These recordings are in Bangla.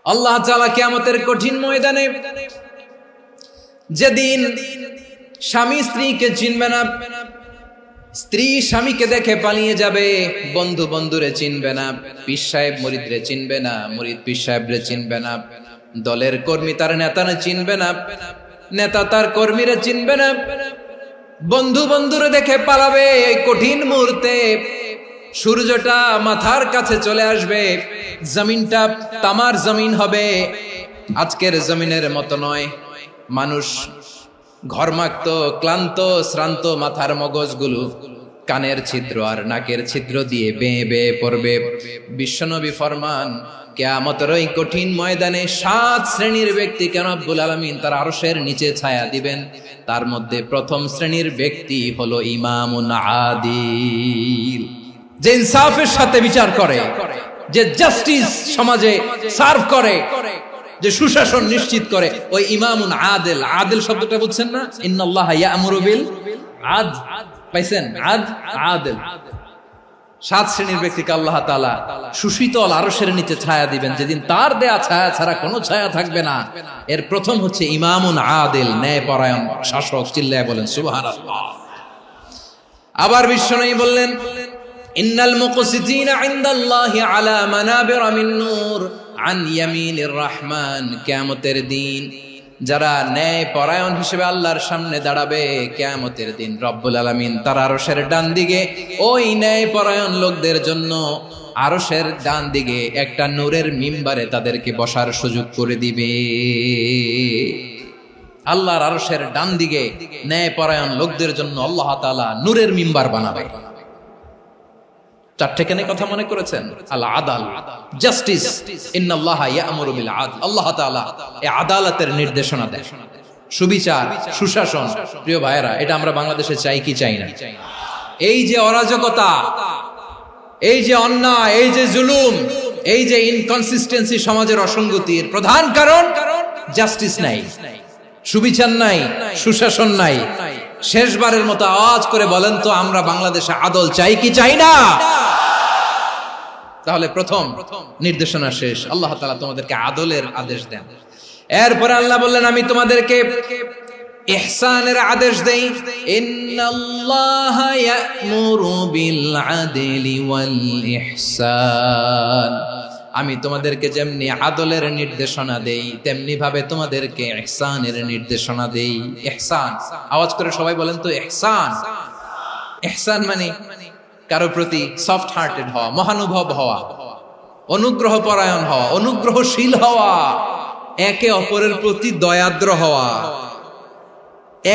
আল্লাহ তাআলা কিয়ামতের কঠিন ময়দানে যেদিন স্বামী স্ত্রীকে চিনবে না, স্ত্রী স্বামীকে দেখে পালিয়ে যাবে, বন্ধু বন্ধুরে চিনবে না, পীর সাহেব মুরিদরে চিনবে না, মুরিদ পীর সাহেবরে চিনবে না, দলের কর্মী তার নেতারে চিনবে না, নেতা তার কর্মীরে চিনবে না, বন্ধু বন্ধুরে দেখে পালাবে। এই কঠিন মুহূর্তে সূর্যটা মাথার কাছে চলে আসবে, জমিনটা তামার জমিন হবে, আজকের জমিনের মতো নয়। মানুষ ঘর্মাক্ত, ক্লান্ত, শ্রান্ত মাথার মগজগুলো কানের ছিদ্র আর নাকের ছিদ্র দিয়ে বেয়ে বেয়ে পড়বে। বিশ্বনবী ফরমান, কিয়ামতের ওই কঠিন ময়দানে 7 শ্রেণীর ব্যক্তিকে রব্বুল আলামিন তার আরশের নিচে ছায়া দিবেন। তার মধ্যে প্রথম শ্রেণীর ব্যক্তি হলো ইমামুন আদিল, যে ইনসাফের সাথে বিচার করে, যে জাস্টিস সমাজে সার্ভ করে, যে সুশাসন নিশ্চিত করে, ওই ইমামুন আদিল। আদিল শব্দটা বুঝছেন না? ইন্নাল্লাহা ইয়া'মুরু বিল আদল, পাইছেন? আদিল। 7 শ্রেণীর ব্যক্তিকে আল্লাহ তাআলা সুশীতল আরশের নিচে ছায়া দিবেন, যেদিন তার দেয়া ছায়া ছাড়া কোনো ছায়া থাকবে না। এর প্রথম হচ্ছে ইমামুন আদিল, ন্যায়পরায়ণ শাসক। চিল্লায় বলেন সুবহানাল্লাহ। আবার বিশ্বনবী বললেন, ইন্নাল মুকসিতিনা ইনদাল্লাহি আলা মানাবিরা মিন নূর আন ইয়ামিনির রহমান। কিয়ামতের দিন যারা ন্যায় পরায়ণ হিসেবে আল্লাহর সামনে দাঁড়াবে, কিয়ামতের দিন রব্বুল আলামিন তার আরশের ডান দিকে ওই ন্যায় পরায়ণ লোকদের জন্য আরশের ডান দিকে একটা নূরের মিম্বারে তাদেরকে বসার সুযোগ করে দিবে। আল্লাহর আরশের ডান দিকে ন্যায় পরায়ণ লোকদের জন্য আল্লাহ তাআলা নূরের মিম্বার বানাবে। 4টে কেন কথা মনে করেছেন? আল আদাল, জাস্টিস। ইন্নাল্লাহা ইয়া'মুরু বিল আদল। আল্লাহ তাআলা এই আদালতের নির্দেশনা দেন, সুবিচার, সুশাসন। প্রিয় ভাইয়েরা, এটা আমরা বাংলাদেশে চাই কি চাই না? এই যে অরাজকতা, এই যে অন্যায়, এই যে জুলুম, এই যে ইনকনসিস্টেন্সি সমাজের অসঙ্গতির প্রধান কারণ জাস্টিস নাই, সুবিচার নাই, সুশাসন নাই। শেষবারের মতো আওয়াজ করে বলেন তো, আমরা বাংলাদেশে আদল চাই কি চাই না? তাহলে প্রথম নির্দেশনা শেষ, আল্লাহ তাআলা তোমাদেরকে আদলের আদেশ দেন। এরপরে আল্লাহ বললেন, আমি তোমাদেরকে ইহসানের আদেশ দেই। ইন্নাল্লাহা ইয়া'মুরু বিল আদলি ওয়াল ইহসান। আমি তোমাদেরকে যেমনি আদলের নির্দেশনা দেই, তেমনি ভাবে তোমাদেরকে ইহসানের নির্দেশনা দেই। ইহসান, আওয়াজ করে সবাই বলেন তো ইহসান। ইহসান মানে কারো প্রতি সফট হার্টেড হওয়া, মহানুভব হওয়া, অনুগ্রহ পরায়ণ হওয়া, অনুগ্রহশীল হওয়া, একে অপরের প্রতি দয়াদ্র হওয়া।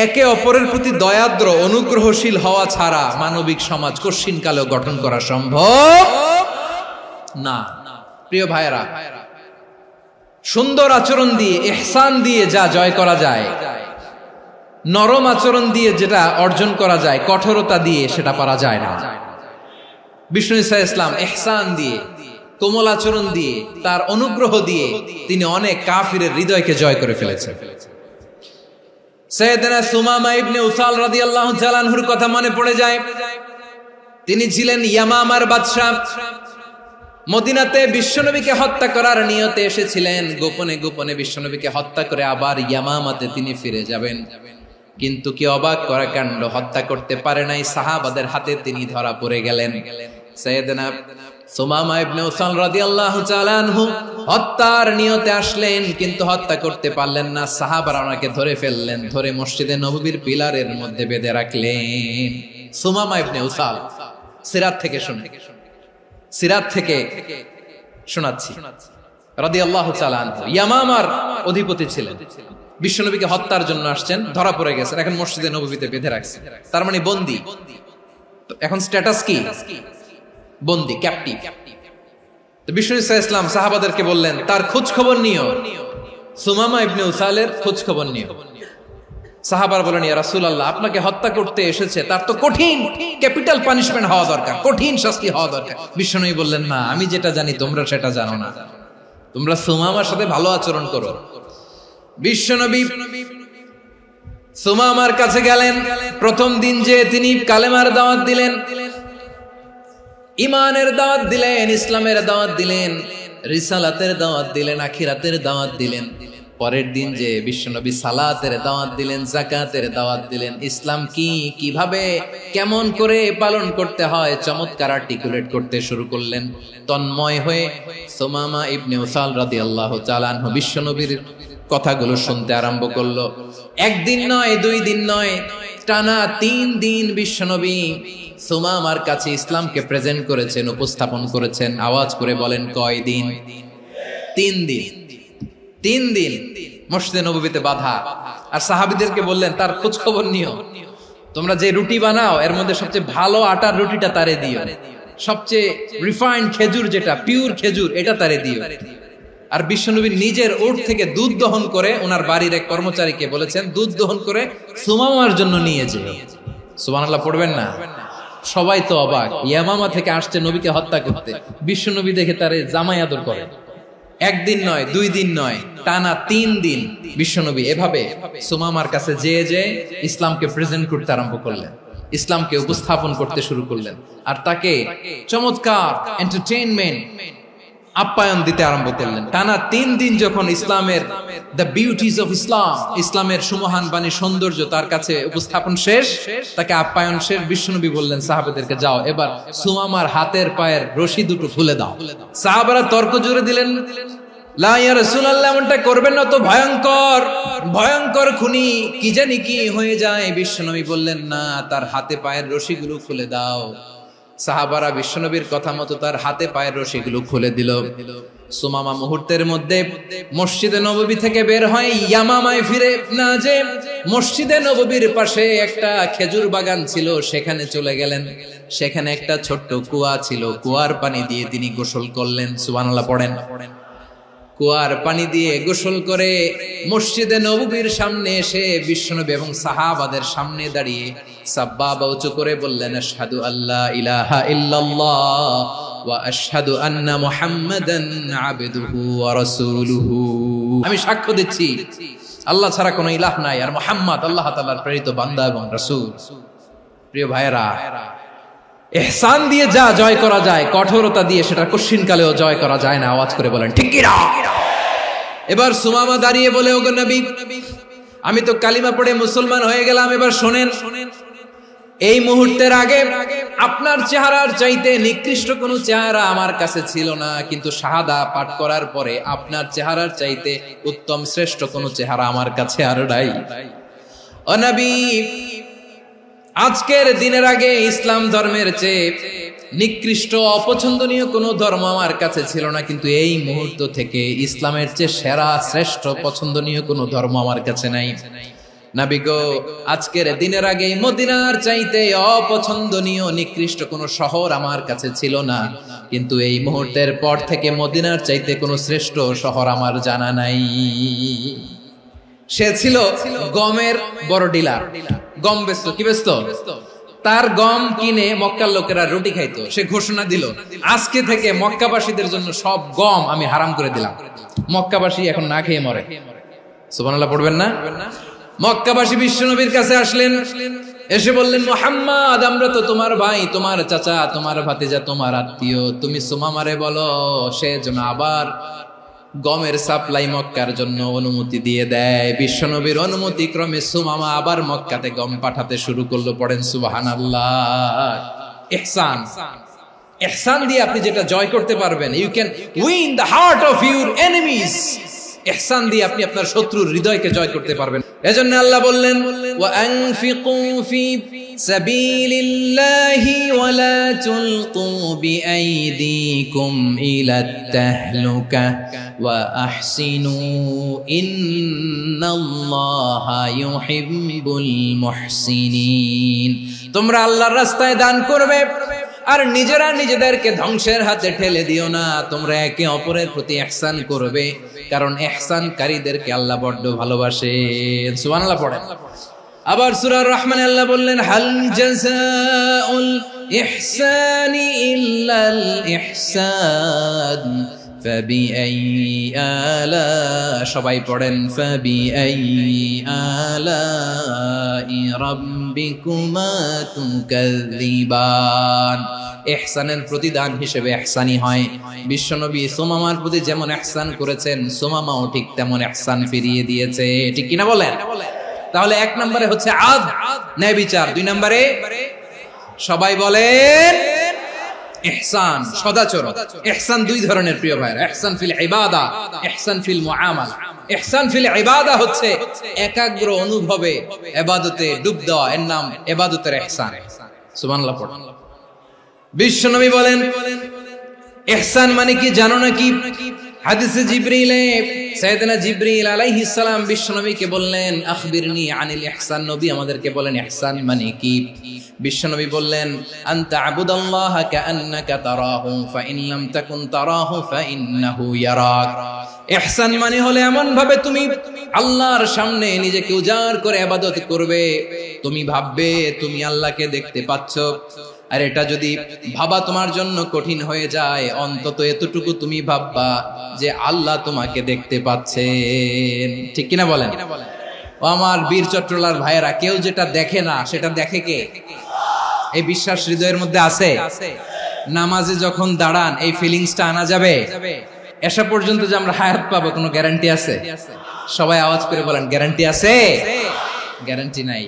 একে অপরের প্রতি দয়াদ্র, অনুগ্রহশীল হওয়া ছাড়া মানবিক সমাজ কশিনকালেও গঠন করা সম্ভব না। প্রিয় ভাইয়েরা, সুন্দর আচরণ দিয়ে, ইহসান দিয়ে যা জয় করা যায়, নরম আচরণ দিয়ে যেটা অর্জন করা যায়, কঠোরতা দিয়ে সেটা পারা যায় না। বিষ্ণু ঈসা ইসলাম ইহসান দিয়ে, কোমল আচরণ দিয়ে, তার অনুগ্রহ দিয়ে তিনি অনেক কাফিরের হৃদয়কে জয় করে ফেলেছেন। সাইয়েদনা সুমামা ইবনে উসাল রাদিয়াল্লাহু তাআলা আনহুর কথা মনে পড়ে যায়। তিনি ছিলেন ইয়ামামার বাদশা। মদিনাতে বিশ্বনবীকে হত্যা করার নিয়তে এসেছিলেন, গোপনে গোপনে বিশ্বনবীকে হত্যা করে আবার ইয়ামামাতে তিনি ফিরে যাবেন। কিন্তু কি অবাক করা কাণ্ড, হত্যা করতে পারে নাই, সাহাবাদের হাতে তিনি ধরা পড়ে গেলেন। সাইয়েদনা সুমামা ইবনে উসাল রাদিয়াল্লাহু তাআলা আনহু হত্যার নিয়তে আসলেন, কিন্তু হত্যা করতে পারলেন না। সাহাবারা ওনাকে ধরে ফেললেন, ধরে মসজিদে নববীর পিলারের মধ্যে বেঁধে রাখলেন। সুমামা ইবনে উসাল, সিরাত থেকে শুনে, সিরাত থেকে শোনাচ্ছি, রাদিয়াল্লাহু তাআলা আনহু ইয়ামামার অধিপতি ছিলেন। বিশ্বনবীকে হত্যার জন্য আসছেন, ধরা পড়ে গেছেন, এখন মসজিদে নববীতে বেঁধে রাখছে, তার মানে বন্দী। এখন স্ট্যাটাস কি? বন্দী, ক্যাপটিভ। তো বিষ্ণু ঈসা ইসলাম সাহাবাদেরকে বললেন, তার খোঁজ খবর নিও, সুমামা ইবনে উসালের খোঁজ খবর নিও। সাহাবার বলেন, ইয়া রাসূলুল্লাহ, আপনাকে হত্যা করতে এসেছে, তার তো কঠিন ক্যাপিটাল পানিশমেন্ট হওয়া দরকার, কঠিন শাস্তি হওয়া দরকার। বিশ্বনবী বললেন, না, আমি যেটা জানি তোমরা সেটা জানো না, তোমরা সুমামার সাথে ভালো আচরণ করো। বিশ্বনবী সুমামার কাছে গেলেন। প্রথম দিন যে তিনি কালেমার দাওয়াত দিলেন, ইমানের দাওয়াত দিলেন, ইসলামের দাওয়াত দিলেন, রিসালাতের দাওয়াত দিলেন, আখিরাতের দাওয়াত দিলেন। পরের দিন যে বিশ্বনবী সালাতের দাওয়াত দিলেন, যাকাতের দাওয়াত দিলেন, ইসলাম কি, কিভাবে, কেমন করে পালন করতে হয় চমৎকার আর্টিকুলেট করতে শুরু করলেন। তন্ময় হয়ে সুমামা ইবনে উসাল রাদিয়াল্লাহু তাআলা আনহু বিশ্বনবীর কথাগুলো শুনতে আরম্ভ করলো। একদিন নয়, 2 দিন নয়, টানা 3 দিন বিশ্বনবী সুমামার কাছে ইসলামকে প্রেজেন্ট করেছেন, উপস্থাপন করেছেন। আওয়াজ করে বলেন, কয় দিন? 3 দিন। 3 দিন মসজিদে নববীতে বাধা। আর সাহাবীদেরকে বললেন, তার খোঁজ খবর নিও, তোমরা যে রুটি বানাও এর মধ্যে সবচেয়ে ভালো আটার রুটিটা তারে দিও, সবচেয়ে রিফাইন্ড খেজুর, যেটা পিওর খেজুর, এটা তারে দিও। আর বিশ্বনবী নিজের উট থেকে দুধ দহন করে ওনার বাড়ির এক কর্মচারীকে বলেছেন, দুধ দহন করে সুমামার জন্য নিয়ে যেও। সুবহানাল্লাহ পড়বেন না? সবাই তো অবাক, ইয়ামামা থেকে আসছে নবীকে হত্যা করতে, বিশ্বনবী দেখে তারে জামাই আদর করে। একদিন নয়, 2 দিন নয়, টানা 3 দিন বিশ্বনবী এভাবে সুমামার কাছে যেয়ে ইসলামকে প্রেজেন্ট করতে আরম্ভ করলেন, ইসলামকে উপস্থাপন করতে শুরু করলেন। আর তাকে চমৎকার এন্টারটেইনমেন্ট, আপ্যায়ন দিতে আরম্ভ করলেন। টানা 3 দিন যখন ইসলামের দ্য বিউটিজ অফ ইসলাম, ইসলামের সুমহান বাণী, সৌন্দর্য তার কাছে উপস্থাপন শেষ, তাকে আপ্যায়ন শেষ, বিশ্বনবী বললেন সাহাবাদেরকে, যাও এবার সুমামার হাতের পায়ের রশি দুটো খুলে দাও। সাহাবারা তর্ক জুড়ে দিলেন, লা ইয়া রাসূলুল্লাহ, এমনটা করবেন না, তো ভয়ঙ্কর ভয়ঙ্কর খুনি, কি জানি কি হয়ে যায়। বিশ্বনবী বললেন, না, তার হাতে পায়ের রশিগুলো খুলে দাও। সাহাবারা বিশ্বনবীর কথা মতো তার হাতে পায়ের রশিগুলো খুলে দিল। সুমামা মুহূর্তের মধ্যে মসজিদে নববী থেকে বের হয়, ইয়ামামায় ফিরে না যে মসজিদে নববীর পাশে একটা খেজুর বাগান ছিল, সেখানে চলে গেলেন। সেখানে একটা ছোট্ট কুয়া ছিল, কুয়ার পানি দিয়ে তিনি গোসল করলেন। সুবহানাল্লাহ পড়েন। কুয়ার পানি দিয়ে গোসল করে মসজিদে নববীর সামনে এসে বিশ্বনবী এবং সাহাবাদের সামনে দাঁড়িয়ে সাব্বাবা উঁচু করে বললেন, আশহাদু আল্লা ইলাহা ইল্লাল্লাহ ওয়া আশহাদু আন্না মুহাম্মাদান আবদুহু ওয়া রাসূলুহু। আমি সাক্ষ্য দিচ্ছি আল্লাহ ছাড়া কোনো ইলাহ নাই, আর মুহাম্মদ আল্লাহ তাআলার প্রেরিত বান্দা এবং রাসূল। প্রিয় ভাইয়েরা, ইহসান দিয়ে যা জয় করা যায়, কঠোরতা দিয়ে সেটা কঠিনকালেও জয় করা যায় না। আওয়াজ করে বলেন ঠিক কি না? এবার সুমামা দাঁড়িয়ে বলে, ওগো নবী, আমি তো কালিমা পড়ে মুসলমান হয়ে গেলাম, এবার শোনেন, এই মুহূর্তের আগে আপনার চেহারার চাইতে নিকৃষ্ট কোনো চেহারা আমার কাছে ছিল না, কিন্তু শাহাদা পাঠ করার পরে আপনার চেহারার চাইতে উত্তম শ্রেষ্ঠ কোনো চেহারা আমার কাছে আর নাই। ও নবী, আজকের দিনের আগে ইসলাম ধর্মের চেয়ে নিকৃষ্ট অপছন্দনীয় কোনো ধর্ম আমার কাছে ছিল না, কিন্তু এই মুহূর্ত থেকে ইসলামের চেয়ে সেরা শ্রেষ্ঠ পছন্দনীয় কোনো ধর্ম আমার কাছে নাই। নবী গো, আজকের দিনের আগে মদিনার চাইতে অপছন্দনীয় নিকৃষ্ট কোনো শহর আমার কাছে ছিল না, কিন্তু এই মুহূর্তের পর থেকে মদিনার চাইতে কোনো শ্রেষ্ঠ শহর আমার জানা নাই। সে ছিল গমের বড় ডিলার, গম বেচতো। কি বেচতো? তার গম কিনে মক্কার লোকেরা রুটি খাইতো। সে ঘোষণা দিল, আজকে থেকে মক্কাবাসীদের জন্য সব গম আমি হারাম করে দিলাম, মক্কাবাসী এখন না খেয়ে মরে। সুবহানাল্লাহ পড়বেন না? মক্কাবাসী বিশ্বনবীর কাছে আসলেন, এসে বললেন, মুহাম্মদ, আমরা তো তোমার ভাই, তোমার চাচা, তোমার ভাতিজা, তোমার আত্মীয়, তুমি সুমামারে বলো সে যেন আবার গমের সাপ্লাই মক্কার জন্য অনুমতি দিয়ে দেয়। বিশ্বনবীর অনুমতি ক্রমে সুমামা আবার মক্কাতে গম পাঠাতে শুরু করলো। পড়েন সুবহানাল্লাহ। ইহসান, ইহসান দিয়ে আপনি যেটা জয় করতে পারবেন, you can win the heart of your enemies. ইহসান দিয়ে আপনি আপনার শত্রুর হৃদয়কে জয় করতে পারবেন। এজন্য আল্লাহ বললেন, ওয়া আনফিকু ফি সাবিলিল্লাহি ওয়া লা তুলকু বিআইদিকুম ইলাত তাহলুকা ওয়া আহসিনু ইন্নাল্লাহা ইউহিব্বুল মুহসিনিন। তোমরা আল্লাহর রাস্তায় দান করবে আর নিজেরা নিজেদেরকে ধ্বংসের হাতে ঠেলে দিও না। তোমরা একে অপরের প্রতি ইহসান করবে, কারণ ইহসানকারীদেরকে আল্লাহ বড্ড ভালোবাসেন। সুবহানাল্লাহ পড়েন। আবার সূরা রহমানে আল্লাহ বললেন, হাল জাযাউল ইহসানি ইল্লাল ইহসান ফাবিআইয়ি আলা, সবাই পড়েন ফাবিআইয়ি আলাই রাব্বিকুমা তুকাযযিবান। ইহসানের প্রতিদান হিসেবে ইহসানি হয়। বিশ্বনবী সুমামার প্রতি যেমন ইহসান করেছেন, সুমামাও ঠিক তেমন ইহসান ফিরিয়ে দিয়েছে। ঠিক কিনা বলেন? তাহলে এক নম্বরে হচ্ছে আদ, ন্যায় বিচার। দুই নম্বরে সবাই বলেন ইহসান, সদাচরণ। ইহসান দুই ধরনের প্রিয় ভাইরা, ইহসান ফিল ইবাদা, ইহসান ফিল মুআমালা। ইহসান ফিল ইবাদা হচ্ছে একাগ্র অনুভবে ইবাদতে ডুব দেওয়া, এর নাম ইবাদতের ইহসান। সুবহানাল্লাহ পড়ুন। বিশ্বনবী বলেন ইহসান মানে কি জানো নাকি? হাদিসে জিবরিলে সাইয়েদনা জিবরিল আলাইহিস সালাম বিশ্বনবীকে বললেন আখবিরনি আনিল ইহসান। নবী আমাদেরকে বলেন ইহসান মানে কি? বিশ্বনবী বললেন আনতা আবুদাল্লাহা কাআন্নাকা তারাহু ফাইন লাম তাকুন তারাহু ফাইন্নাহু ইয়ারাক। ইহসান মানে হলো এমন ভাবে তুমি আল্লাহর সামনে নিজেকে উজাড় করে ইবাদত করবে, তুমি ভাববে তুমি আল্লাহকে দেখতে পাচ্ছ। আর এটা যদি ভাবা তোমার জন্য কঠিন হয়ে যায়, অন্তত এতটুকু তুমি ভাববা যে আল্লাহ তোমাকে দেখতে পাচ্ছেন। ঠিক কিনা বলেন? ও আমার বীর চট্টলার ভাইয়েরা, কেউ যেটা দেখে না সেটা দেখে কে? এই বিশ্বাস হৃদয়ের মধ্যে আছে? নামাজে যখন দাঁড়ান এই ফিলিংসটা আনা যাবে? এসা পর্যন্ত যে আমরা হায়াত পাবো কোনো গ্যারান্টি আছে? সবাই আওয়াজ করে বলেন গ্যারান্টি আছে? গ্যারান্টি নাই।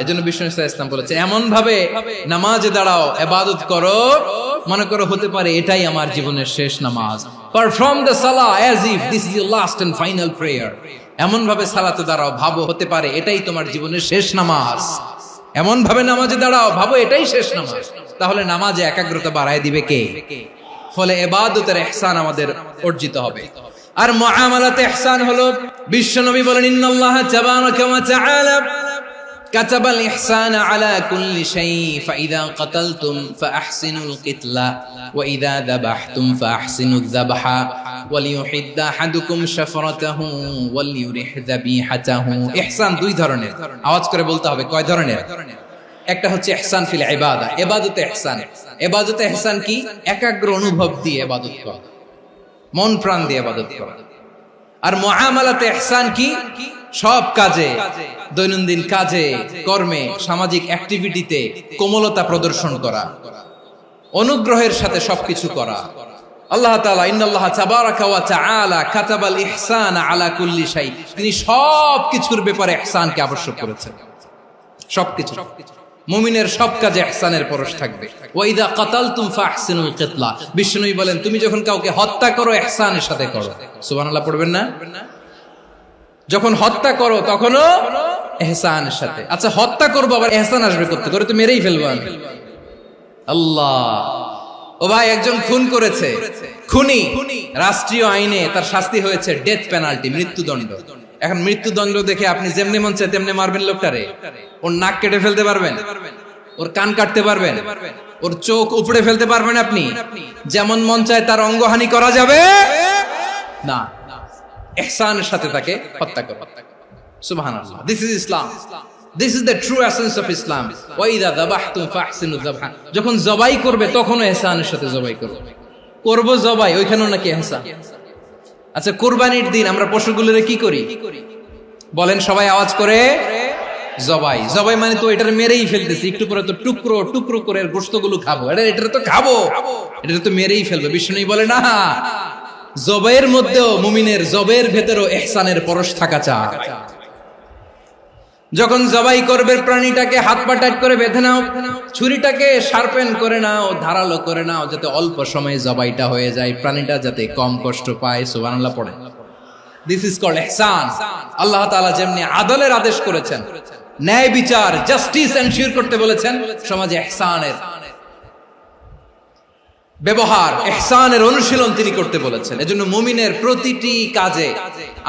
এজন্য বিষ্ণু ইসলাম বলেছে এমন ভাবে নামাজে দাঁড়াও, ইবাদত করো, মনে করো হতে পারে এটাই আমার জীবনের শেষ নামাজ। পারফর্ম দ্য সালাহ as if this is your last and final prayer. এমন ভাবে সালাতে দাঁড়াও, ভাবো হতে পারে এটাই তোমার জীবনের শেষ নামাজ। এমন ভাবে নামাজে দাঁড়াও, ভাবো এটাই শেষ নামাজ। তাহলে নামাজে একাগ্রতা বাড়ায় দিবে কে? ফলে ইবাদতের ইহসান আমাদের অর্জিত হবে। আর মুআমালাতে ইহসান হলো, বিশ্বনবী বলেন ইন্নাল্লাহা তাবারাকা ওয়া তাআলা كتب الإحسان على كل شيء فإذا قتلتم فأحسنوا القتلة وإذا ذبحتم فأحسنوا الذبح وليحد أحدكم شفرته وليرح ذبيحته। ইহসান দুই ধরনের, আওয়াজ করে বলতে হবে কয় ধরনের? একটা হচ্ছে ইহসান ফিল ইবাদা, ইবাদতে ইহসান। ইবাদতে ইহসান কি? একাগ্র অনুভব দিয়ে ইবাদত করা, মন প্রাণ দিয়ে ইবাদত করা। আর মুআমালাতে ইহসান কি? সব কাজে, দৈনন্দিন কাজে, কর্মে, সামাজিক অ্যাক্টিভিটিতে কোমলতা প্রদর্শন করা, অনুগ্রহের সাথে সবকিছু করা। আল্লাহ তাআলা ইন্নাল্লাহা তাবারাকা ওয়া তাআলা কাতাবাল ইহসান আলা কুল্লি শাই, তিনি সবকিছুর ব্যাপারে ইহসানকে আবশ্যক করেছেন। সবকিছু, মুমিনের সব কাজে ইহসানের পরশ থাকবে। ওয়া ইযা কাতালতুম ফাহসিনুল কিতলা, বিষ্ণুই বলেন তুমি যখন কাউকে হত্যা করো ইহসানের সাথে করো। সুবহানাল্লাহ পড়বেন না? যখন হত্যা করো তখনও ইহসানের সাথে। আচ্ছা হত্যা করবো আবার ইহসান আসবে করতে করে, তো মেরেই ফেলবো আমি। আল্লাহ, ও ভাই একজন খুন করেছে, খুনি, রাষ্ট্রীয় আইনে তার শাস্তি হয়েছে ডেথ পেনাল্টি, মৃত্যুদণ্ড। এখন মৃত্যুদণ্ড দেখে আপনি যেমনি মন চায় তেমনি মারবেন লোকটারে? ওর নাক কেটে ফেলতে পারবেন? ওর কান কাটতে পারবেন? ওর চোখ উপড়ে ফেলতে পারবেন আপনি? যেমন মন চায় তার অঙ্গহানি করা যাবে না। ইহসানের সাথে তাকে হত্যা করো। সুবহানাল্লাহ, this is Islam, this is the true essence of Islam. ওয়া ইযা যাবাহতুম ফাহসিনু যাবহা, যখন জবাই করবে তখনও ইহসানের সাথে জবাই করো। করব জবাই, ওইখানেও নাকি ইহসান। আচ্ছা কুরবানির দিন আমরা পশুগুলোরে কি করি বলেন সবাই আওয়াজ করে? জবাই। জবাই মানে তো এটার মেরেই ফেলতেছি, একটু পরে তো টুকরো টুকরো করে গোশতগুলো খাবো, এটা তো খাবো, এটা তো মেরেই ফেলবো। বিষ্ণু বলে না, জবাইয়ের মধ্যেও মুমিনের জবের ভেতরেও ইহসানের পরশ থাকা চাই। যখন জবাই করবে প্রাণীটাকে হাত পা টাইট করে বেঁধে নাও, ছুরিটাকে শার্পেন করে নাও, ধারালো করে নাও, যাতে অল্প সময়ে জবাইটা হয়ে যায়, প্রাণীটা যাতে কম কষ্ট পায়। সুবহানাল্লাহ পড়ে। দিস ইজ কল্ড ইহসান। আল্লাহ তাআলা যেমনি আদলের আদেশ করেছেন, ন্যায় বিচার, জাস্টিস এনশিওর করতে বলেছেন, সমাজে ইহসানের ব্যবহার, ইহসানের অনুশীলন তিনি করতে বলেছেন। এজন্য মুমিনের প্রতিটি কাজে,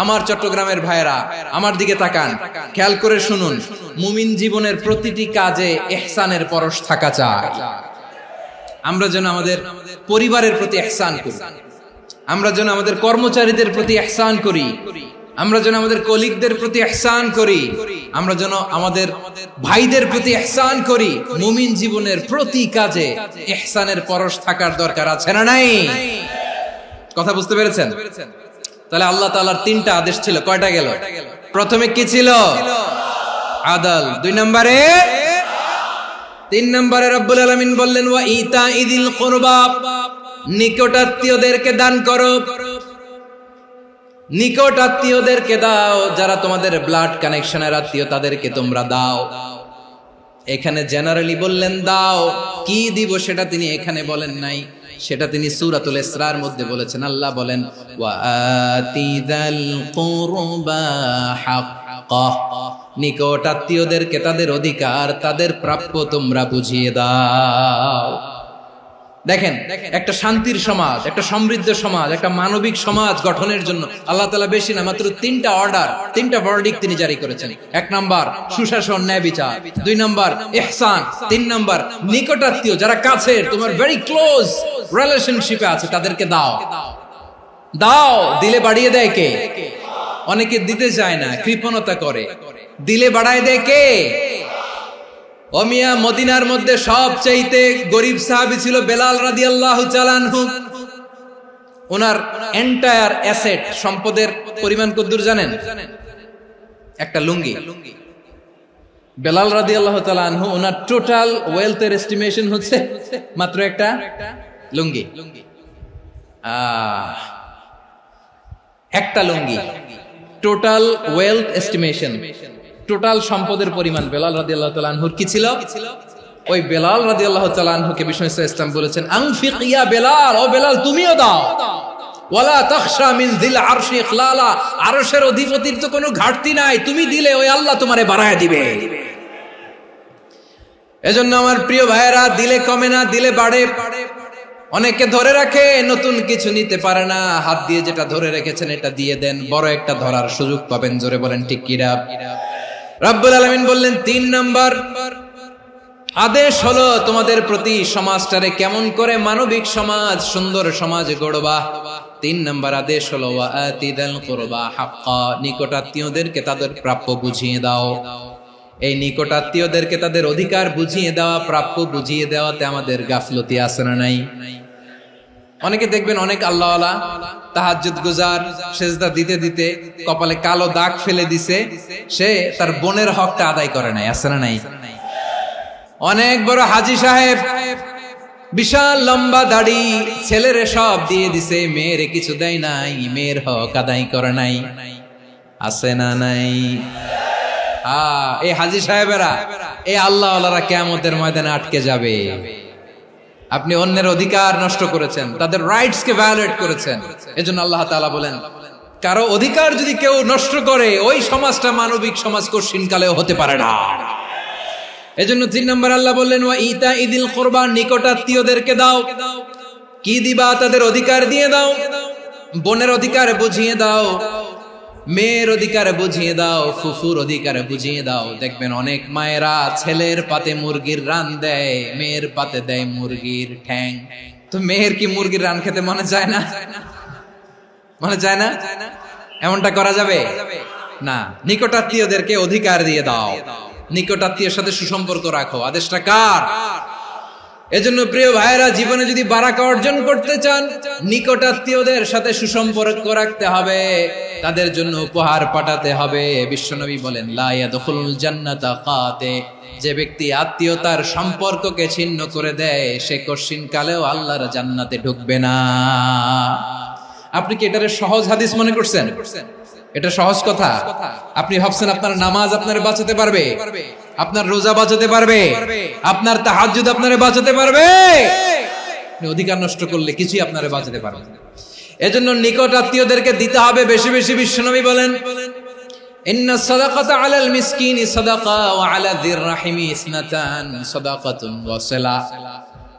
আমার চট্টগ্রামের ভাইরা আমার দিকে তাকান, খেয়াল করে শুনুন, মুমিন জীবনের প্রতিটি কাজে ইহসানের পরশ থাকা চাই। আমরা যেন আমাদের পরিবারের প্রতি ইহসান করি, আমরা যেন আমাদের কর্মচারীদের প্রতি ইহসান করি, আমরা যেন আমাদের কলিগদের প্রতি ইহসান করি, আমরা যেন আমাদের ভাইদের প্রতি ইহসান করি। মুমিন জীবনের প্রতি কাজে ইহসানের পরশ থাকার দরকার আছে না নাই? কথা বুঝতে পেরেছেন? তাহলে আল্লাহ তাআলার তিনটা আদেশ ছিল, কয়টা গেল? প্রথমে কি ছিল? আদল। 2 নম্বরে, 3 নম্বরে রব্বুল আলামিন বললেন ওয়া ইতাইদিল কুরবা, নিকটাত্মীয়দেরকে দান করো, নিকটাত্মীয়দেরকে দাও, যারা তোমাদের ব্লাড কানেকশনের আত্মীয় তাদেরকে তোমরা দাও। এখানে জেনারেলি বললেন দাও, কি দিব সেটা তিনি এখানে বলেন নাই, সেটা তিনি সূরাতুল ইসরার মধ্যে বলেছেন। আল্লাহ বলেন ওয়া আতিদাল কুরবা হাক্কাহ, নিকটাত্মীয়দেরকে তাদের অধিকার, তাদের প্রাপ্য তোমরা বুঝিয়ে দাও। দেখেন, একটা শান্তির সমাজ, একটা সমৃদ্ধ সমাজ, একটা মানবিক সমাজ গঠনের জন্য আল্লাহ তাআলা বেশি না মাত্র 3টা অর্ডার, 3টা ভার্ডিক্ট তিনি জারি করেছেন। 1 নাম্বার সুশাসন, ন্যায় বিচার। 2 নাম্বার ইহসান। 3 নাম্বার নিকটাত্মীয়, যারা কাছের, তোমার ভেরি ক্লোজ রিলেশনশিপে আছে, তাদেরকে দাও। দাও, দিলে বাড়িয়ে দেয় কে? অনেকে দিতে চায় না, কৃপণতা করে। দিলে বাড়ায় দেয় কে? ও মিয়া, মদিনার মধ্যে সবচাইতে গরিব সাহাবী ছিল বেলাল রাদিয়াল্লাহু তাআলা আনহু। ওনার এন্টায়ার অ্যাসেট, সম্পদের পরিমাণ কতদূর জানেন? একটা লুঙ্গি। বেলাল রাদিয়াল্লাহু তাআলা আনহু, ওনার টোটাল ওয়েলথের এস্টিমেশন হচ্ছে মাত্র একটা লুঙ্গি। একটা লুঙ্গি, টোটাল ওয়েলথ এস্টিমেশন, টোটাল সম্পদের পরিমাণ বেলাল রাদিয়াল্লাহু তাআলা আনহুর কি ছিল? ওই বেলাল রাদিয়াল্লাহু তাআলা আনহুকে বিষ্ণু ইসলাম বলেছেন আনফিক ইয়া বেলাল, ও বেলাল তুমিও দাও। ওয়ালা তাখশা মিন যিল আরশি ইখলালা, আরশের অধিপতির তো কোনো ঘাটতি নাই, তুমি দিলে ওই আল্লাহ তোমারে বাড়ায় দিবে। এজন্য আমার প্রিয় ভাইয়েরা, দিলে কমে না, দিলে বাড়ে। অনেকে ধরে রাখে, নতুন কিছু নিতে পারে না, হাত দিয়ে যেটা ধরে রেখেছেন এটা দিয়ে দেন, বড় একটা ধরার সুযোগ পাবেন। জোরে বলেন ঠিক কিনা? রব্বুল আলামিন বললেন 3 নাম্বার আদেশ হলো তোমাদের প্রতি সমাজটারে কেমন করে মানবিক সমাজ, সুন্দর সমাজ গড়বা। 3 নাম্বার আদেশ হলো ওয়া আতিদাল কুরবা হাক্কা, নিকটাত্মীয়দেরকে তাদের প্রাপ্য বুঝিয়ে দাও। এই নিকটাত্মীয়দেরকে তাদের অধিকার বুঝিয়ে দেওয়া, প্রাপ্য বুঝিয়ে দেওয়াতে আমাদের গাফলতি আছে না নাই? অনেকে দেখবেন অনেক আল্লাহওয়ালা, তাহাজ্জুদ গুজার, সেজদা দিতে দিতে কপালে কালো দাগ ফেলে দিছে, সে তার বোনের হকটা আদায় করে নাই, আছে না নাই? অনেক বড় হাজী সাহেব, বিশাল লম্বা দাড়ি, ছেলেরে সব দিয়ে দিছে, মেয়েরে কিছু দেয় নাই, মেয়ের হক আদায় করে নাই, আছে না নাই? এই হাজী সাহেবেরা, এই আল্লাহওয়ালারা কিয়ামতের ময়দানে আটকে যাবে। আপনি অন্যের অধিকার নষ্ট করেছেন, তাদের রাইটস কে ভায়োলেট করেছেন। এজন্য আল্লাহ তাআলা বলেন, কারো অধিকার যদি কেউ নষ্ট করে, ওই সমাজটা মানবিক সমাজ কঠিনকালেও হতে পারে না। এজন্য 3 নম্বর আল্লাহ বললেন ওয়া ইতাইদিল কুরবা, নিকটাত্মীয়দেরকে দাও। কি দিবা? তাদের অধিকার দিয়ে দাও। বোনের অধিকার বুঝিয়ে দাও, মেয়ের অধিকার বুঝিয়ে দাও, ফুফুর অধিকার বুঝিয়ে দাও। দেখবেন অনেক মায়েরা ছেলের পাতে মুরগির রান দেয়, মেয়ের পাতে দেয় মুরগির ঠ্যাং। তো মেয়ের কি মুরগির রান খেতে মনে চায় না? মনে চায় না? এমনটা করা যাবে না। নিকটাত্মীয়দেরকে অধিকার দিয়ে দাও, নিকটাত্মীয়ের সাথে সুসম্পর্ক রাখো। আদেশটা কার? এজন্য প্রিয় ভাইয়েরা, জীবনে যদি বারাকা অর্জন করতে চান, নিকটাত্মীয়দের সাথে সুসম্পর্ক রাখতে হবে, তাদের জন্য উপহার পাঠাতে হবে। বিশ্বনবী বলেন লা ইয়াদখুলুল জান্নাতা কাতে, যে ব্যক্তি আত্মীয়তার সম্পর্ককে ছিন্ন করে দেয়, সে কঠিন কালেও আল্লাহর জান্নাতে ঢুকবে না। আপনি কি এটারে সহজ হাদিস মনে করছেন? এটা সহজ কথা। আপনি ভাবছেন আপনার নামাজ আপনারে বাঁচাতে পারবে, আপনার রোজা বাঁচাতে পারবে, আপনার তাহাজ্জুদ আপনারে বাঁচাতে পারবে? অধিকার নষ্ট করলে কিছুই আপনারে বাঁচাতে পারবে না। এজন্য নিকট আত্মীয়দেরকে দিতে হবে বেশি বেশি। বিশ্বনবী বলেন ইন্না সাদাকাতা আলাল মিসকিনি সাদাকা ওয়া আলা যির রাহিমি ইসনাতান সাদাকাতুন ওয়া সিলা।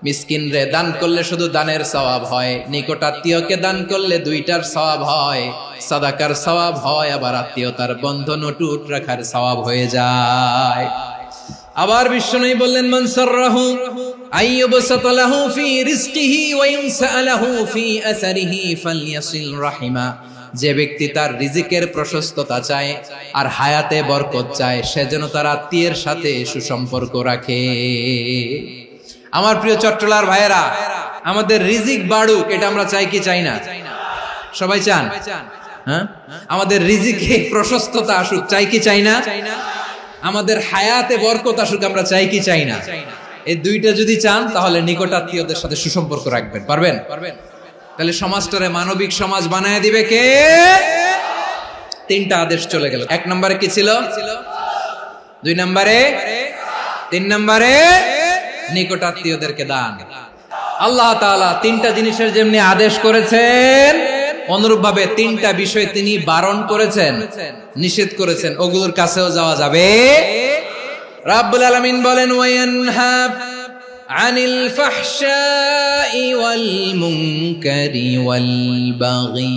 মিসকিন রে দান করলে শুধু দানের সওয়াব হয়, নিকট আত্মীয়কে দান করলে 2টার সওয়াব হয়, সাদাকার সওয়াব হয়, আবার আত্মীয়তার বন্ধন অটুট রাখার সওয়াব হয়ে যায়। আবার বিশ্বনবী বললেন মান সাররাহু আইয়ুবসাতা লাহু ফি রিজকিহি ওয়া ইউনসা লাহু ফি আসারিহি ফালইয়াসিল রাহিমা। যে ব্যক্তি তার রিজিকের প্রশস্ততা চায় আর হায়াতে বরকত চায়, সে যেন তার আত্মীয়ের সাথে সুসম্পর্ক রাখে। আমার প্রিয় চট্টলার ভাইয়েরা, আমাদের রিজিক বাড়ুক, এটা আমরা চাই কি চাই না? সবাই চান? হ্যাঁ, আমাদের রিজিকে প্রশস্ততা আসুক, চাই কি চাই না? আমাদের হায়াতে বরকত আসুক, আমরা চাই কি চাই না? এই দুইটা যদি চান তাহলে নিকটাত্মীয়দের সাথে সুসম্পর্ক রাখবেন। পারবেন? তাহলে সমাজটারে মানবিক সমাজ বানায় দিবে কে? তিনটা আদেশ চলে গেল। 1 নম্বরে কি ছিল? 2 নম্বরে, 3 নম্বরে নিকটাত্মীয়দেরকে দান। আল্লাহ তাআলা তিনটা জিনিসের যেমনি আদেশ করেছেন, অনুরূপ ভাবে তিনটা বিষয় তিনি বারণ করেছেন, নিষেধ করেছেন, ওগুলোর কাছেও যাওয়া যাবে। রাব্বুল আলামিন বলেন, ওয়ায়ানহা আনিল ফাহশাই ওয়াল মুনকারি ওয়াল বাগি।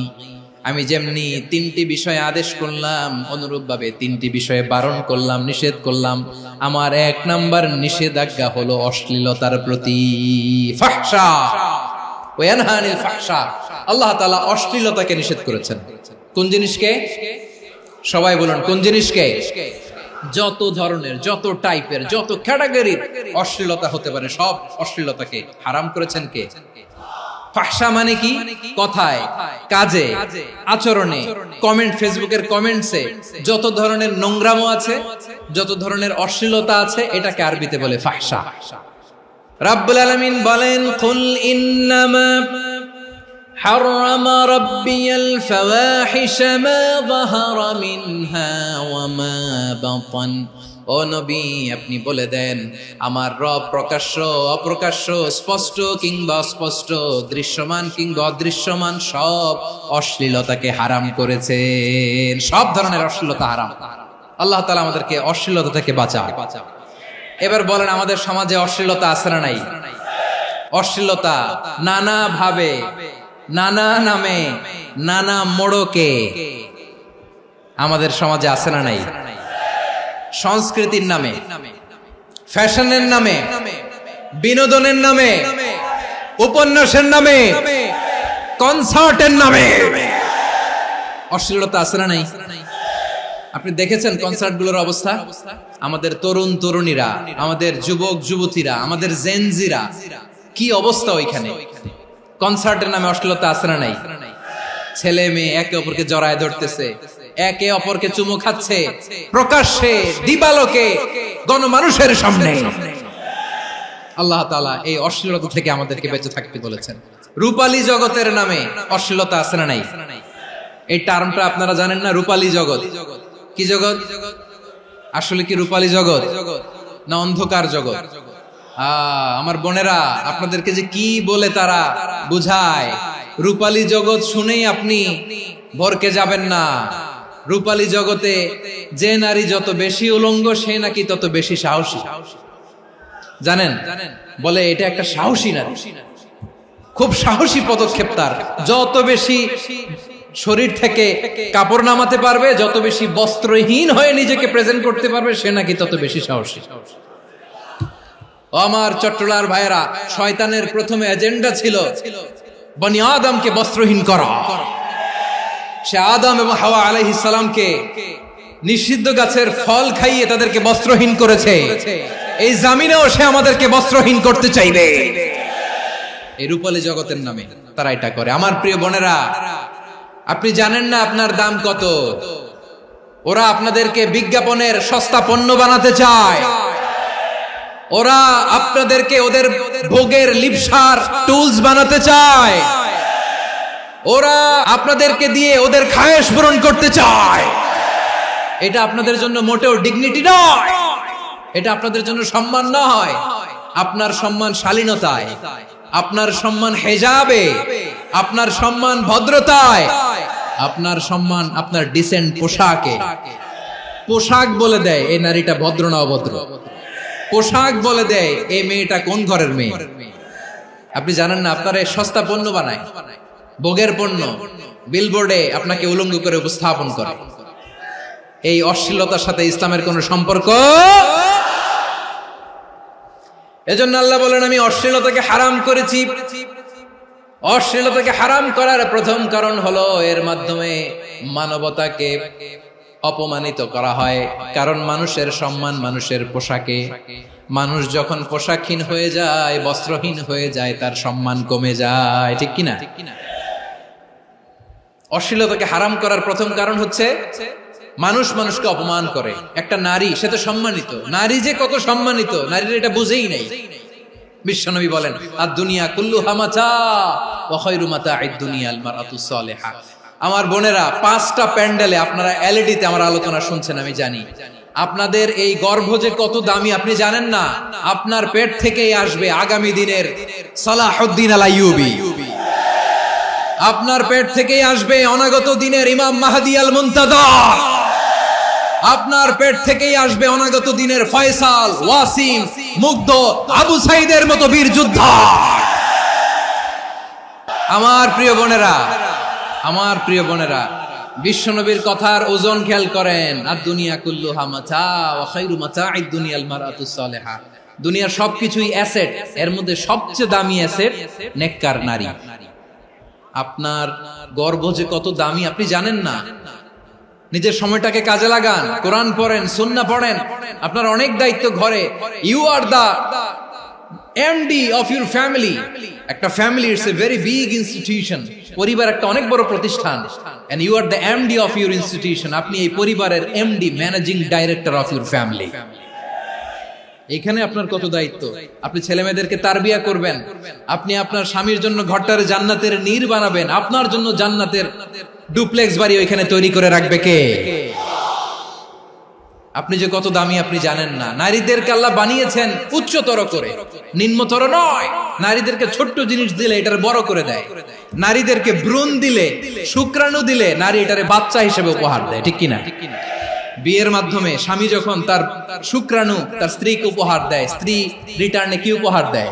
আমি যেমনি তিনটি বিষয়ে আদেশ করলাম, অনুরূপ ভাবে তিনটি বিষয়ে বারণ করলাম, নিষেধ করলাম। আমার 1 নাম্বার নিষেধাজ্ঞা হলো অশ্লীলতার প্রতি। ফাহশা, ওয়ায়ানহা আনিল ফাহশা, আল্লাহ তাআলা অশ্লীলতাকে নিষেধ করেছেন। কোন জিনিসকে? সবাই বলুন, কোন জিনিসকে? যত ধরনের, যত টাইপের, যত ক্যাটাগরির অশ্লীলতা হতে পারে, সব অশ্লীলতাকে হারাম করেছেন কে? ফাহশা মানে কি? কথায়, কাজে, আচরণে, কমেন্ট, ফেসবুকের কমেন্টসে যত ধরনের নোংরামো আছে, যত ধরনের অশ্লীলতা আছে, এটাকে আরবিতে বলে ফাহশা। রাব্বুল আলামিন বলেন, কুল ইন্নামা حرم ربي الفواحش ما ظهر منها وما بطن। ও নবী, আপনি বলে দেন, আমার রব প্রকাশ্য, অপ্রকাশ্য, স্পষ্ট কিংবা অস্পষ্ট, দৃশ্যমান কিংবা অদৃশ্যমান সব অশ্লীলতাকে হারাম করেছেন। সব ধরনের অশ্লীলতা হারাম। আল্লাহ তাআলা আমাদেরকে অশ্লীলতা থেকে বাঁচান। এবার বলেন, আমাদের সমাজে অশ্লীলতা আছে না নাই? অশ্লীলতা নানা ভাবে, নানা নামে, নানা মোড়কে আমাদের সমাজে আছে না নাই? সংস্কৃতির নামে, ফ্যাশনের নামে, বিনোদনের নামে, উপন্যাসের নামে, কনসার্টের নামে অশ্লীলতা আছে না নাই? আপনি দেখেছেন কনসার্টগুলোর অবস্থা? আমাদের তরুণ তরুণীরা, আমাদের যুবক যুবতীরা, আমাদের জেনজিরা, কি অবস্থা ওইখানে? কনসার্টের নামে অশ্লীলতা আছে না নাই? ছেলে মেয়ে একে অপরকে জড়ায় ধরতেছে, একে অপরকে চুমু খাচ্ছে, প্রকাশ্যে, দিবালোকে, গণমানুষের সামনে। আল্লাহ তাআলা এই অশ্লীলতা থেকে আমাদেরকে বেঁচে থাকতে বলেছেন। রূপালী জগতের নামে অশ্লীলতা আছে না নাই? এই টার্মটা আপনারা জানেন না? রূপালী জগৎ কি জগৎ? আসলে কি রূপালী জগৎ না অন্ধকার জগৎ? আমার বোনেরা, আপনাদেরকে যে কি বলে তারা বুঝায়, রূপালী জগৎ শুনেই আপনি ভরকে যাবেন না। রূপালী জগতে যে নারী যত বেশি উলঙ্গ, সে নাকি তত বেশি সাহসী। জানেন? বলে এটা একটা সাহসী নারী, খুব সাহসী পদক্ষেপ তার। যত বেশি শরীর থেকে কাপড় নামাতে পারবে, যত বেশি বস্ত্রহীন হয়ে নিজেকে প্রেজেন্ট করতে পারবে, সে নাকি তত বেশি সাহসী। আমার চট্টলার ভাইয়েরা, শয়তানের প্রথমে এজেন্ডা ছিল বনি আদমকে বস্ত্রহীন করা। সে আদম এবং হাওয়া আলাইহিস সালামকে নিষিদ্ধ গাছের ফল খাইয়ে তাদেরকে বস্ত্রহীন করেছে। এই জামিনেও সে আমাদেরকে বস্ত্রহীন করতে চাইবে। এই রূপালী জগতের নামে তারা এটা করে। আমার প্রিয় বোনেরা, আপনি জানেন না আপনার দাম কত? ওরা আপনাদেরকে বিজ্ঞাপনের সস্তা পণ্য বানাতে চায়। ওরা আপনাদেরকে ওদের ভোগের লিপসার টুলস বানাতে চায়। ওরা আপনাদেরকে দিয়ে ওদের খায়েশ পূরণ করতে চায়। এটা আপনাদের জন্য মোটেও ডিগনিটি নয়, এটা আপনাদের জন্য সম্মান নয়। আপনার সম্মান শালীনতায়, আপনার সম্মান হেজাবে, আপনার সম্মান ভদ্রতায়, আপনার সম্মান আপনার ডিসেন্ট পোশাকে। পোশাক বলে দেয় এই নারীটা ভদ্র না অভদ্র। পোশাক বলে দেয় এই মেয়েটা কোন ঘরের মেয়ে। আপনি জানেন না, আপনারা সস্তা পণ্য বানায়, ভোগের পণ্য, বিলবোর্ডে আপনাকে উলঙ্গ করে উপস্থাপন করে। এই অশ্লীলতার সাথে ইসলামের কোনো সম্পর্ক। এজন্য আল্লাহ বলেন, আমি অশ্লীলতাকে হারাম করেছি। অশ্লীলতাকে হারাম করার প্রথম কারণ হলো এর মাধ্যমে মানবতাকে অপমানিত করা হয়। কারণ মানুষের সম্মান মানুষের পোশাকে। মানুষ যখন পোশাকহীন হয়ে যায়, বস্ত্রহীন হয়ে যায়, তার সম্মান কমে যায়, ঠিক কিনা? অশ্লীলতাকে হারাম করার প্রথম কারণ হচ্ছে মানুষ মানুষকে অপমান করে। একটা নারী, সে তো সম্মানিত, নারী যে কত সম্মানিত নারীর এটা বুঝেই নাই। বিশ্বনবী বলেন আর দুনিয়া কুল্লুহা মাতা ওয়া খায়রু মাতা'আদ দুনিয়া আল মারআতুস সালিহা। আমার বোনেরা, 5টা প্যান্ডেলে আপনারা এলইডিতে আমার আলোচনা শুনছেন, আমি জানি। আপনাদের এই গর্ভ যে কত দামি আপনি জানেন না। আপনার পেট থেকেই আসবে আগামী দিনের সালাহুদ্দিন আল আইয়ুবী, আপনার পেট থেকেই আসবে অনাগত দিনের ইমাম মাহদী আল মুনতাদর, আপনার পেট থেকেই আসবে অনাগত দিনের ফয়সাল, ওয়াসিম, মুগ্ধ, আবু সাইদের মতো বীর যোদ্ধা। আমার প্রিয় বোনেরা, আমার প্রিয় বোনেরা, বিশ্বনবীর কথার ওজন খেয়াল করেন। আর দুনিয়া কুল্লুহা মাতা ওয়া খায়রু মাতা'আদ দুনিয়া আল মারআতুস সালিহা। দুনিয়ার সবকিছুই অ্যাসেট, এর মধ্যে সবচেয়ে দামি অ্যাসেট নেককার নারী। আপনার গর্ভ যে কত দামি আপনি জানেন না। নিজের সময়টাকে কাজে লাগান, কোরআন পড়েন, সুন্নাহ পড়েন। আপনার অনেক দায়িত্ব ঘরে। You are the MD of your family. একটা family it's a very big institution. পরিবার একটা অনেক বড় প্রতিষ্ঠান, and you are the MD of your institution. আপনি এই পরিবারের MD, managing director of your family. এখানে আপনার কত দায়িত্ব। আপনি ছেলে মেয়েদেরকে তারবিয়া করবেন, আপনি আপনার স্বামীর জন্য ঘরটার জান্নাতের নীর বানাবেন, আপনার জন্য জান্নাতের ডুপ্লেক্স বাড়ি ওইখানে তৈরি করে রাখবে কে? আপনি যে কত দামি আপনি জানেন না। নারীদেরকে আল্লাহ বানিয়েছেন উচ্চতর করে, নিম্নতর নয়। নারীদেরকে ছোট্ট জিনিস দিলে এটারে বড় করে দেয়। নারীদেরকে ভ্রূণ দিলে, শুক্রাণু দিলে নারী এটারে বাচ্চা হিসেবে উপহার দেয়, ঠিক কিনা? বিয়ের মাধ্যমে স্বামী যখন তার শুক্রাণু তার স্ত্রীকে উপহার দেয়, স্ত্রী রিটার্নে কি উপহার দেয়?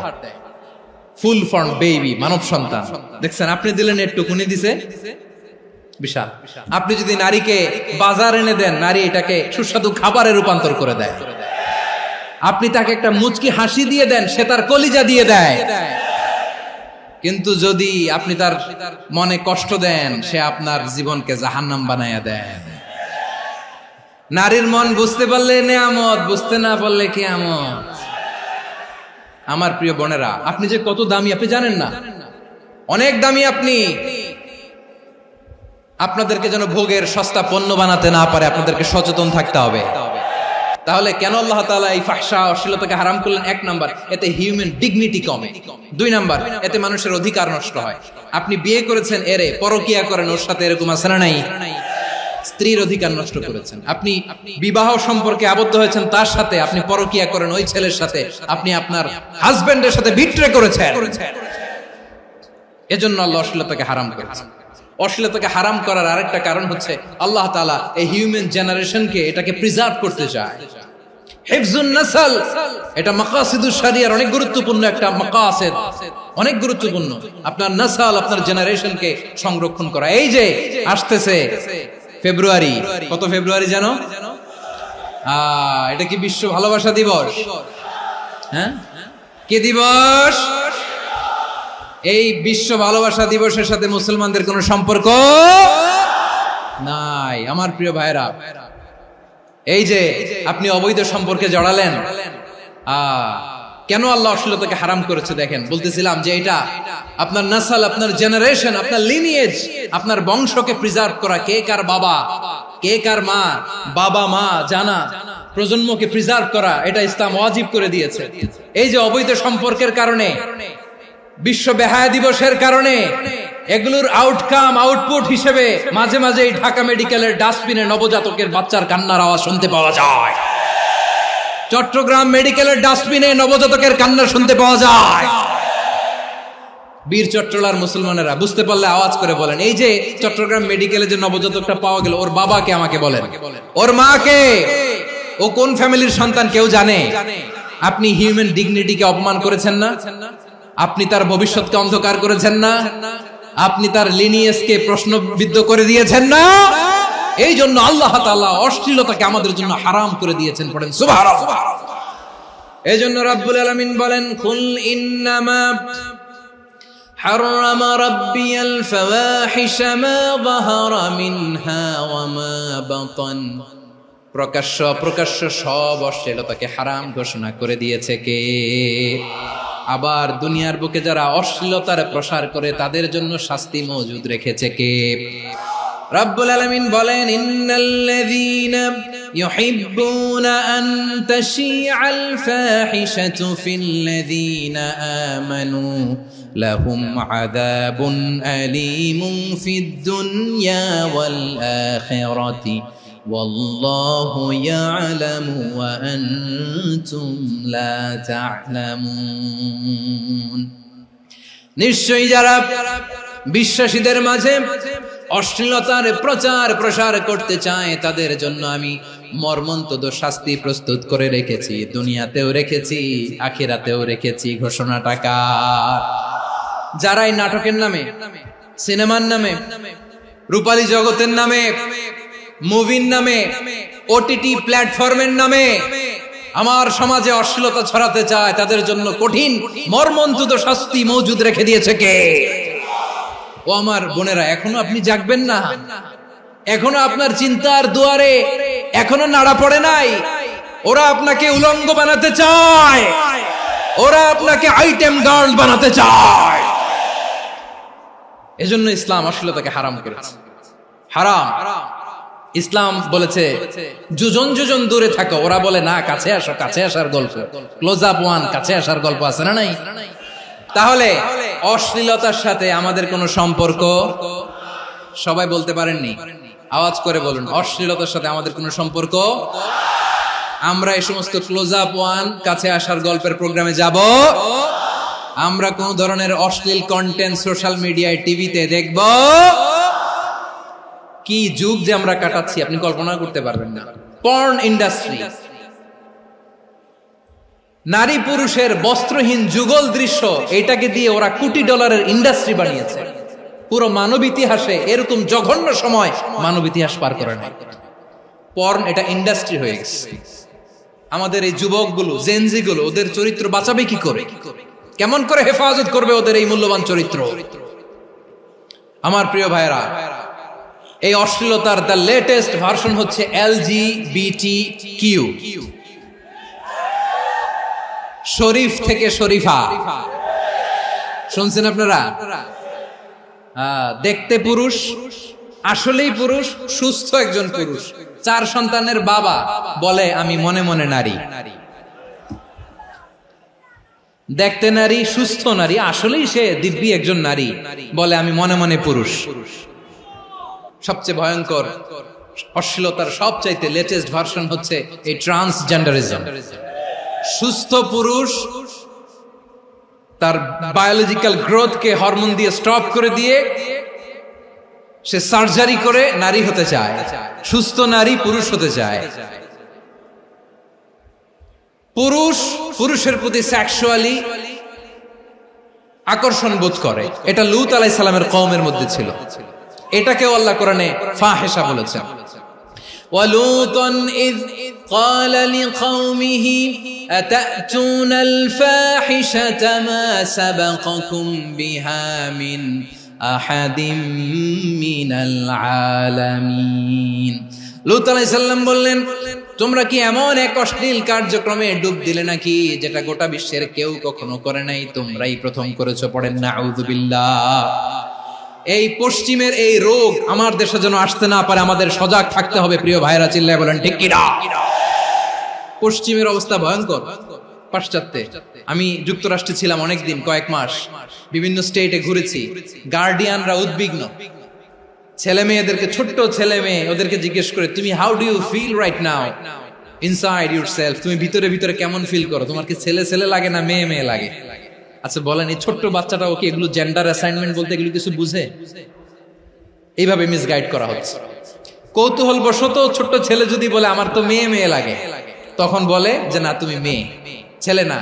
ফুল ফর্ম বেবি, মানব সন্তান। দেখছেন, আপনি দিলেন একটুকুনি, দিছে বিশাল। আপনি যদি নারীকে বাজার এনে দেন, নারী এটাকে সুস্বাদু খাবারে রূপান্তর করে দেয়। আপনি তাকে একটা মুচকি হাসি দিয়ে দেন, সে তার কলিজা দিয়ে দেয়। কিন্তু যদি আপনি তার মনে কষ্ট দেন, সে আপনার জীবনকে জাহান্নাম বানায়া দেন। নারীর মন বুঝতে পারলে নেয়ামত, বুঝতে না পারলে কিয়ামত। আমার প্রিয় বোনেরা, আপনি যে কত দামি আপনি জানেন না। অনেক দামি আপনি। আপনাদেরকে যেন ভোগের সস্তা পণ্য বানাতে না পারে, আপনাদেরকে সচেতন থাকতে হবে। তাহলে কেন আল্লাহ তাআলা এই ফাহশা, অশ্লীলতাকে হারাম করলেন? 1 নাম্বার, এতে হিউম্যান ডিগনিটি কমে। 2 নাম্বার, এতে মানুষের অধিকার নষ্ট হয়। আপনি বিয়ে করেছেন, এরে পরকিয়া করেন, ওর সাথে এরকম আছে না নাই? স্ত্রীর অধিকার নষ্ট করেছেন। আপনি বিবাহ সম্পর্কে আবদ্ধ হয়েছেন তার সাথে, আপনি পরকিয়া করেন ওই ছেলের সাথে, আপনি আপনার হাজবেন্ডের সাথে বিট্রে করেছেন। এজন্য আল্লাহ অশ্লীলতাকে হারাম করেছেন। অশ্লীলতাকে হারাম করার আরেকটা কারণ হচ্ছে আল্লাহ তাআলা এই হিউম্যান জেনারেশনকে, এটাকে প্রিজার্ভ করতে চায়। হিফজুন নাসল, এটা মাকাসিদুশ শরিয়ার অনেক গুরুত্বপূর্ণ একটা মাকাসিদ, অনেক গুরুত্বপূর্ণ। আপনার নাসল, আপনার জেনারেশনকে সংরক্ষণ করা। এই যে আসতেছে ফেব্রুয়ারি, কত ফেব্রুয়ারি জানো? এটা কি বিশ্ব ভালোবাসা দিবস? হ্যাঁ, কি দিবস? এই বিশ্ব ভালোবাসা দিবসের সাথে মুসলমানদের কোনো সম্পর্ক নাই। আমার প্রিয় ভাইরা, এই যে আপনি অবৈধ সম্পর্কে জড়ালেন, কেন আল্লাহ অশ্লীলতাকে হারাম করেছে দেখেন। বলতেছিলাম যে এটা আপনার নাসল, আপনার জেনারেশন, আপনার লিনিয়েজ, আপনার বংশকে প্রিজার্ভ করা। কে কার বাবা, কে কার মা, বাবা মা জানা, প্রজন্মকে প্রিজার্ভ করা, এটা ইসলাম ওয়াজিব করে দিয়েছে। এই যে অবৈধ সম্পর্কের কারণে, বিশ্ব বেহায়া দিবসের কারণে, এগুলোর আউটকাম, আউটপুট হিসেবে মাঝে মাঝে এই ঢাকা মেডিকেলের ডাস্টবিনে নবজাতকের বাচ্চার কান্নার আওয়াজ শুনতে পাওয়া যায়। চট্টগ্রাম মেডিকেলের ডাস্টবিনে নবজাতকের কান্না শুনতে পাওয়া যায়। বীর চট্টলার মুসলমানেরা বুঝতে পারলে আওয়াজ করে বলেন, এই যে চট্টগ্রাম মেডিকেলে যে নবজাতকটা পাওয়া গেল, ওর বাবাকে আমাকে বলেন, ওর মাকে, ও কোন ফ্যামিলির সন্তান কেউ জানে? আপনি হিউম্যান ডিগনিটিকে অপমান করেছেন না? আপনি তার ভবিষ্যৎকে অন্ধকার করেছেন না? আপনি তার লিনিয়েজকে প্রশ্নবিদ্ধ করে দিয়েছেন না? এই জন্য আল্লাহ তাআলা অশ্লীলতাকে আমাদের জন্য হারাম করে দিয়েছেন। পড়েন সুবহানাল্লাহ। এই জন্য রাব্বুল আলামিন বলেন, কুল ইন্নামা হারামা রাব্বিয়াল ফাওয়াহিশা মা যাহারা মিনহা ওয়া মা বাতান। প্রকাশ্য অপ্রকাশ্য সব অশ্লীলতাকে হারাম ঘোষণা করে দিয়েছে কে? আবার দুনিয়ার বুকে যারা অশ্লীলতার প্রসার করে তাদের জন্য শাস্তি মজুদ রেখেছে কে? রব্বুল আলামিন বলেন, ইন্নাল্লাযীনা ইউহিব্বুনা আন তাশিআল ফাহিশাতু ফিল্লাযীনা আমানু লাহুম আযাবুন আলীমুন ফিদ দুনিয়া ওয়াল আখিরাতি ওয়াল্লাহু ইয়ালামু ওয়া আনতুম লা তা'লামুন। নিশ্চয়ই যারা বিশ্বাসীদের মাঝে অশ্লীলতার প্রচার প্রসার করতে চায় তাদের জন্য আমি মর্মন্তুদ শাস্তি প্রস্তুত করে রেখেছি, দুনিয়াতেও রেখেছি, আখিরাতেও রেখেছি। ঘোষণাটা কার? যারাই নাটকের নামে, সিনেমার নামে, রূপালী জগতের নামে, মুভির নামে, ওটিটি প্ল্যাটফর্মের নামে আমার সমাজে অশ্লীলতা ছড়াতে চায় তাদের জন্য কঠিন মর্মন্তুদ শাস্তি মজুদ রেখে দিয়েছে কে? ও আমার বোনেরা, এখনো আপনি জাগবেন না? এখনো আপনার চিন্তার দুয়ারে এখনো নাড়া পড়ে নাই? ওরা আপনাকে উলঙ্গ বানাতে চায়, ওরা আপনাকে আইটেম গার্ল বানাতে চায়। এজন্য ইসলাম অশ্লীলতাকে হারাম করেছে। হারাম। ইসলাম বলেছে যোজন যোজন দূরে থাকো, ওরা বলে না কাছে আসো, কাছে আসার গল্প, ক্লোজ আপ ওয়ান, কাছে আসার গল্প আছে না নাই? তাহলে অশ্লীলতার সাথে আমাদের কোনো সম্পর্ক? সবাই বলতে পারেননি, আওয়াজ করে বলুন, অশ্লীলতার সাথে আমাদের কোনো সম্পর্ক? আমরা এই সমস্ত ক্লোজ আপ ওয়ান, কাছে আসার গল্পের প্রোগ্রামে যাব? আমরা কোন ধরনের অশ্লীল কন্টেন্ট সোশ্যাল মিডিয়ায়, টিভিতে দেখব? কি যুগ যে আমরা কাটাচ্ছি আপনি কল্পনা করতে পারবেন না। পর্ন ইন্ডাস্ট্রি, নারী পুরুষের বস্ত্রহীন যুগল দৃশ্য, এটাকে দিয়ে ওরা কোটি ডলারের ইন্ডাস্ট্রি বানিয়েছে। পুরো মানব ইতিহাসে এরকম জঘন্য সময় মানব ইতিহাস পার করে নাই। পর্ন এটা ইন্ডাস্ট্রি হয়ে গেছে। আমাদের এই যুবকগুলো, জেনজিগুলো, ওদের চরিত্র বাঁচাবে কি করে? কেমন করে হেফাজত করবে ওদের এই মূল্যবান চরিত্র? আমার প্রিয় ভাইরা, এই অশ্লীলতার দ্য লেটেস্ট ভার্সন হচ্ছে LGBTQ, শরীফ থেকে শরীফা। শুনছেন আপনারা? দেখতে পুরুষ, আসলেই পুরুষ, সুস্থ একজন পুরুষ, 4 সন্তানের বাবা, বলে আমি মনে মনে নারী। দেখতে নারী, সুস্থ নারী, আসলেই সে দিব্যি একজন নারী, বলে আমি মনে মনে পুরুষ। সবচেয়ে ভয়ঙ্কর অশ্লীলতার সবচাইতে লেটেস্ট ভার্সন হচ্ছে এই ট্রান্সজেন্ডারিজম। সুস্থ পুরুষ তার বায়োলজিক্যাল গ্রোথকে হরমোন দিয়ে স্টপ করে দিয়ে সে সার্জারি করে নারী হতে চায়। সুস্থ নারী পুরুষ হতে চায়। পুরুষ পুরুষের প্রতি সেক্সুয়ালি আকর্ষণ বোধ করে। এটা লূত আলাইহিস সালামের কওমের মধ্যে ছিল। এটাকেও আল্লাহ কোরআনে ফাহিশা বলেছেন। ওয়ালুতান ইয قال لقومه أتأتون الفاحشة ما سبقكم بها من أحد من العالمين। লূত আলাইহিস সালাম বললেন, তোমরা কি এমন এক অশ্লীল কার্যক্রমে ডুব দিলে নাকি যেটা গোটা বিশ্বের কেউ কখনো করে নাই, তোমরাই প্রথম করেছো? পড়েন নাউযুবিল্লাহ। এই পশ্চিমের এই রোগ আমার দেশে যেন আসতে না পারে, আমাদের সজাগ থাকতে হবে। প্রিয় ভাইরা চিল্লায় বলেন ঠিক কিনা? পশ্চিমের অবস্থা ভয়ঙ্কর। পাশ্চাত্যে, আমি যুক্তরাষ্ট্রে ছিলাম অনেকদিন, কয়েক মাস, বিভিন্ন স্টেটে ঘুরেছি। গার্ডিয়ানরা উদ্বিগ্ন, ছেলে মেয়েদেরকে, ছোট্ট ছেলে মেয়ে, ওদেরকে জিজ্ঞেস করে, তুমি how do you feel right now inside yourself? তুমি ভিতরে ভিতরে কেমন ফিল করো? তোমার কি ছেলে ছেলে লাগে না মেয়ে মেয়ে লাগে? আচ্ছা বলেন, এই ছোট্ট বাচ্চাটা ওকে এগুলো জেন্ডার অ্যাসাইনমেন্ট বলতে এগুলো কিছু বুঝে? এইভাবে মিসগাইড করা হচ্ছে। কৌতূহল বশত ছোট্ট ছেলে যদি বলে আমার তো মেয়ে মেয়ে লাগে, তখন বলে যে না তুমি মেয়ে, ছেলে না।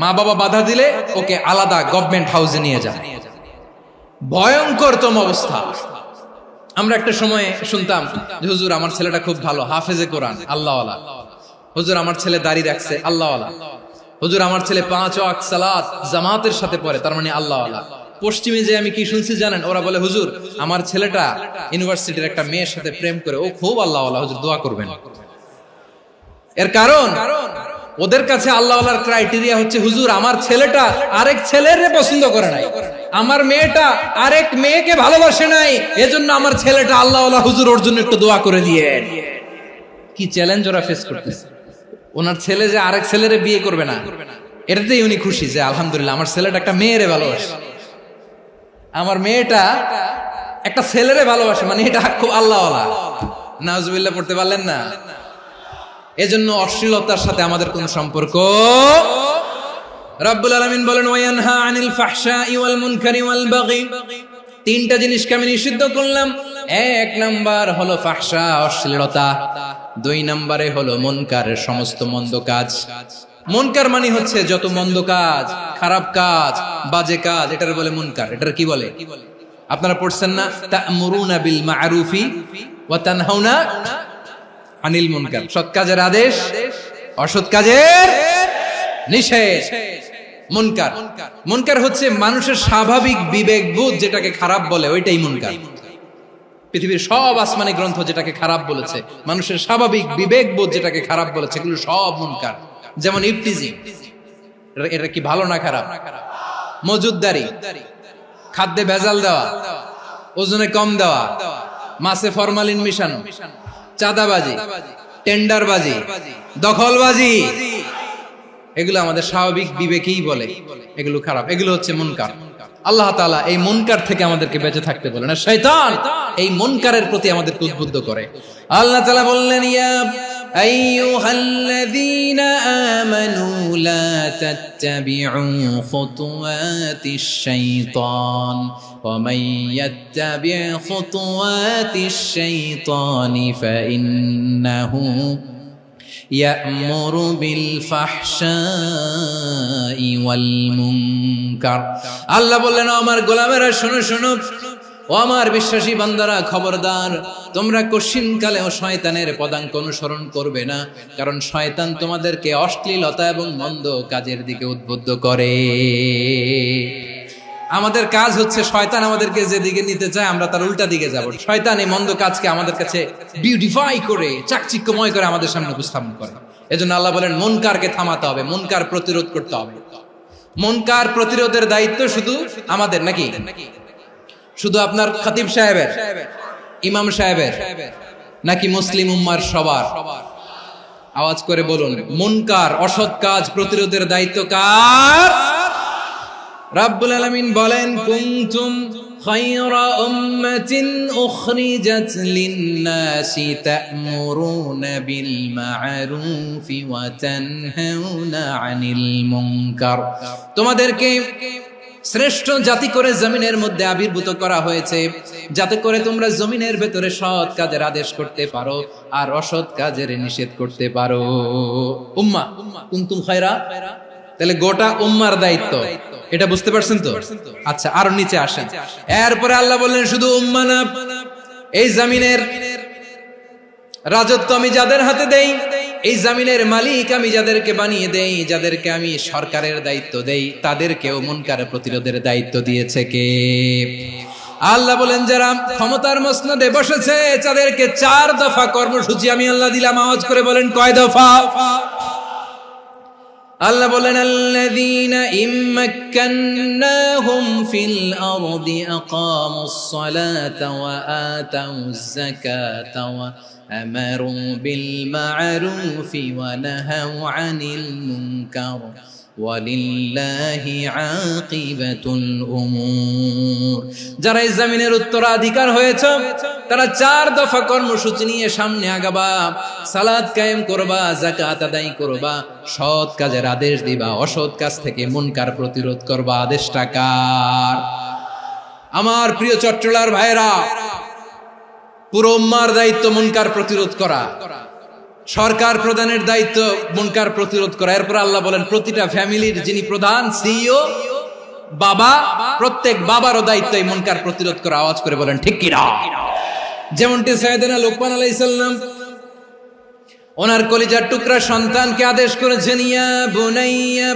মা বাবা বাধা দিলে ওকে আলাদা গভর্নমেন্ট হাউসে নিয়ে যায়। ভয়ঙ্করতম অবস্থা। আমরা একটা সময় শুনতাম যে হুজুর আমার ছেলেটা খুব ভালো, হাফেজে কোরআন, আল্লাহওয়ালা। হুজুর আমার ছেলে দাড়ি রাখছে, আল্লাহওয়ালা। হুজুর আমার ছেলে 5 ওয়াক্ত সালাত জামাতের সাথে পড়ে, তার মানে আল্লাহওয়ালা। পশ্চিমে যে আমি কি শুনছি জানেন? ওরা বলে হুজুর আমার ছেলেটা ইউনিভার্সিটির একটা মেয়ের সাথে প্রেম করে, ও খুব আল্লাহওয়ালা, হুজুর দোয়া করবেন। এর কারণ ওদের কাছে আল্লাহওয়ালার ক্রাইটেরিয়া হচ্ছে, হুজুর আমার ছেলেটা আরেক ছেলের পছন্দ করে নাই, আমার মেয়েটা আরেক মেয়েকে ভালোবাসে নাই, এজন্য আমার ছেলেটা আল্লাহওয়ালা, হুজুর ওর জন্য একটু দোয়া করে দিয়ে। কি চ্যালেঞ্জ ওরা ফেস করতেছে। ওনার ছেলে যে আরেক ছেলেরে বিয়ে করবে না, এটাতেই উনি খুশি যে আলহামদুলিল্লাহ আমার ছেলেটা একটা মেয়েরে ভালোবাসে, আমার মেয়েটা একটা ছেলেরে ভালোবাসে, মানে এটা খুব আল্লাহওয়ালা। নাউজুবিল্লাহ পড়তে পারলেন না? এজন্য অশ্লীলতার সাথে আমাদের কোন সম্পর্ক। রাব্বুল আলামিন বলেন ওয়ায়ানহা আনিল ফাহশাই ওয়াল মুনকারি ওয়াল বাগি, তিনটা জিনিসকে আমি নিষিদ্ধ করলাম। এক নাম্বার হলো ফাহশা, অশ্লীলতা। দুই নম্বরে হলো মুনকারের সমস্ত মন্দ কাজ। মুনকার মানে হচ্ছে যত মন্দ কাজ, খারাপ কাজ, বাজে কাজ, এটার বলে মুনকার। এটার কি বলে? আপনারা পড়ছেন না, তা'মুরুনা বিল মা'রুফি ওয়া তানহাউনা আনিল মুনকার। সৎ কাজের আদেশ, অসৎ কাজের নিষেধ। মুনকার, মুনকার হচ্ছে মানুষের স্বাভাবিক বিবেকবোধ যেটাকে খারাপ বলে, ওইটাই মুনকার। পৃথিবীর সব আসমানি গ্রন্থ যেটাকে খারাপ বলেছে, মানুষের স্বাভাবিক বিবেকবোধ যেটাকে খারাপ বলেছে, এগুলো সব মুনকার। যেমন ইফতিজিং, এটা কি ভালো না খারাপ? মজুদদারি, খাদ্যে ভেজাল দেওয়া, ওজনে কম দেওয়া, মাছে ফরমালিন মিশানো, চাঁদাবাজি, টেন্ডারবাজি, দখলবাজি, এগুলো আমাদের স্বাভাবিক বিবেকেই বলে এগুলো খারাপ, এগুলো হচ্ছে মুনকার। আল্লাহ তাআলা এই মুনকার থেকে আমাদেরকে বেঁচে থাকতে বলেন, আর শয়তান এই মুনকারের প্রতি আমাদেরকে উদ্বুদ্ধ করে। আল্লাহ তাআলা বললেন, ইয়া আইয়ুহাল্লাযীনা আমানু লা তাত্তাবিউ খুতুওয়াতিশ শাইতান ওয়া মান ইয়াত্তাবি' খুতুওয়াতিশ শাইতানি ফাইন্নাহু ইয়া'মুরু বিল ফাহশাই ওয়াল মুনকার। আল্লাহ বললেন, আমার গোলামেরা শোনো শোনো, ও আমার বিশ্বাসী বান্দারা খবরদার, তোমরা কশিনকালেও শয়তানের পদাঙ্ক অনুসরণ করবে না, কারণ শয়তান তোমাদেরকে অশ্লীলতা এবং মন্দ কাজের দিকে উদ্বুদ্ধ করে। আমাদের কাজ হচ্ছে শয়তান আমাদেরকে যেদিকে নিতে চায় আমরা তার উল্টা দিকে যাব। শয়তান এই মন্দ কাজকে আমাদের কাছে বিউটিফাই করে, চাকচিক্যময় করে আমাদের সামনে উপস্থাপন করে। এজন্য আল্লাহ বলেন মুনকারকে থামাতে হবে, মুনকার প্রতিরোধ করতে হবে। মুনকার প্রতিরোধের দায়িত্ব শুধু আমাদের নাকি? শুধু আপনার খতিব সাহেবের, ইমাম সাহেবের, নাকি মুসলিম উম্মার সবার? আওয়াজ করে বলুন, মুনকার অসৎ কাজ প্রতিরোধের দায়িত্ব কার? রাব্বুল আলামিন বলেন, কুনতুম খায়রা উম্মাতিন উখরিজাত লিন-নাসি তা'মুরুনা বিল মা'রুফি ওয়া তানহাউনা আনিল মুনকার। তোমাদেরকে শ্রেষ্ঠ জাতি করে জমিনের মধ্যে আবির্ভূত করা হয়েছে, যাতে করে তোমরা জমিনের ভেতরে সৎ কাজের আদেশ করতে পারো আর অসৎ কাজের নিষেধ করতে পারো। উম্মাহ, কুনতুম খায়রা, তাহলে গোটা উম্মার দায়িত্ব, এটা বুঝতে পারছেন তো? আচ্ছা, আরো নিচে আসেন। এরপরে আল্লাহ বললেন, শুধু উম্মাহ না, এই জমিনের রাজত্ব আমি যাদের হাতে দেই, এই জমিনের মালিক আমি যাদেরকে বানিয়ে দেই, যাদেরকে আমি সরকারের দায়িত্ব দেই, তাদেরকেও মুনকার প্রতিরোধের দায়িত্ব দিয়েছে কে? আল্লাহ বলেন, যারা ক্ষমতার মসনদে বসেছে তাদেরকে 4 দফা কর্মসূচি আমি আল্লাহ দিলাম। আওয়াজ করে বলেন, কয় দফা? আল্লাহ বলেন, আল্লাযীনা ইম্মাক্কান্নাহুম ফিল আরদি আকামুস সালাতা ওয়া আতাউয যাকাতা ওয়া আমারু বিল মা'রুফি ওয়া নাহাউ আনিল মুনকার ওয়ালিল্লাহি আকিবাতুল উমুর। যারা এই জমিনের উত্তরাধিকার হয়েছে তারা 4 দফা কর্মসূচি নিয়ে সামনে আগাবা। সালাত কায়েম করবা, যাকাত আদায় করবা, সৎ কাজের আদেশ দিবা, অসৎ কাজ থেকে মুনকার প্রতিরোধ করবা। আদেশটা কার? আমার প্রিয় চট্টলার ভাইরা, পুরো উম্মার দায়িত্ব মুনকার প্রতিরোধ করা, সরকার প্রধানের দায়িত্ব মুনকার প্রতিরোধ করা। এরপর আল্লাহ বলেন, প্রতিটা ফ্যামিলির যিনি প্রধান, সিইও, বাবা, প্রত্যেক বাবারও দায়িত্ব এই মুনকার প্রতিরোধ করা। আওয়াজ করে বলেন ঠিক কি না? যেমনটি সাইয়েদনা লোকমান আলাইহিস সালাম ওনার কলিজার টুকরা সন্তানকে আদেশ করেছেন, ইয়া বুনাইয়া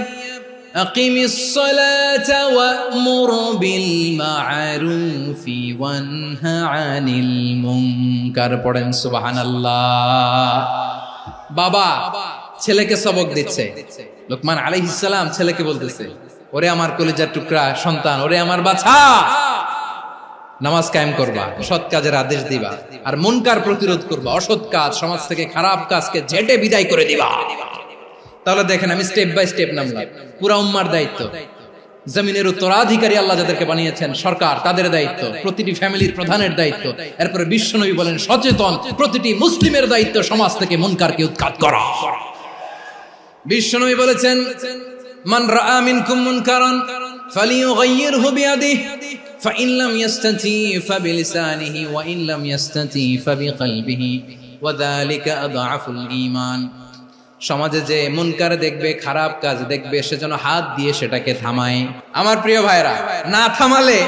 আকিমিস সালাতা ওয়া'মুর বিল মা'রুফি ওয়ানহা আনিল মুনকার। পড়েন সুবহানাল্লাহ। বাবা ছেলেকে সবক দিচ্ছে। লোকমান আলাইহিস সালাম ছেলেকে বলতেছে, ওরে আমার কলিজার টুকরা সন্তান, ওরে আমার বাছা, নামাজ কায়েম করবা, সৎ কাজের আদেশ দিবা, আর মুনকার প্রতিরোধ করবা, অসৎ কাজ, সমাজ থেকে খারাপ কাজকে ঝেঁটে বিদায় করে দিবা। তাহলে দেখেন, আমি স্টেপ বাই স্টেপ নামলাম। পুরা উম্মার দায়িত্ব, জমিনের উত্তরাধিকারী আল্লাহ যাদেরকে বানিয়েছেন সরকার, তাদের দায়িত্ব, প্রতিটি ফ্যামিলির প্রধানের দায়িত্ব, এরপরে বিশ্বনবী বলেন সচেতন প্রতিটি মুসলিমের দায়িত্ব সমাজ থেকে মুনকারকে উৎখাত করা। বিশ্বনবী বলেছেন, মান রাআ মিনকুম মুনকারান ফালিয়ুগাইয়িরহু বিয়াদিহি ফাইন লাম ইয়াস্তাতি ফাবিলিসানিহি ওয়া ইন লাম ইয়াস্তাতি ফাবিকলবিহি ওয়া যালিকা আযআফুল ঈমান। সমাজে যে মুনকার দেখবে, খারাপ কাজ দেখবে, সেজন্য হাত দিয়ে সেটাকে থামায়। আমার প্রিয় ভাইরা, না থামালে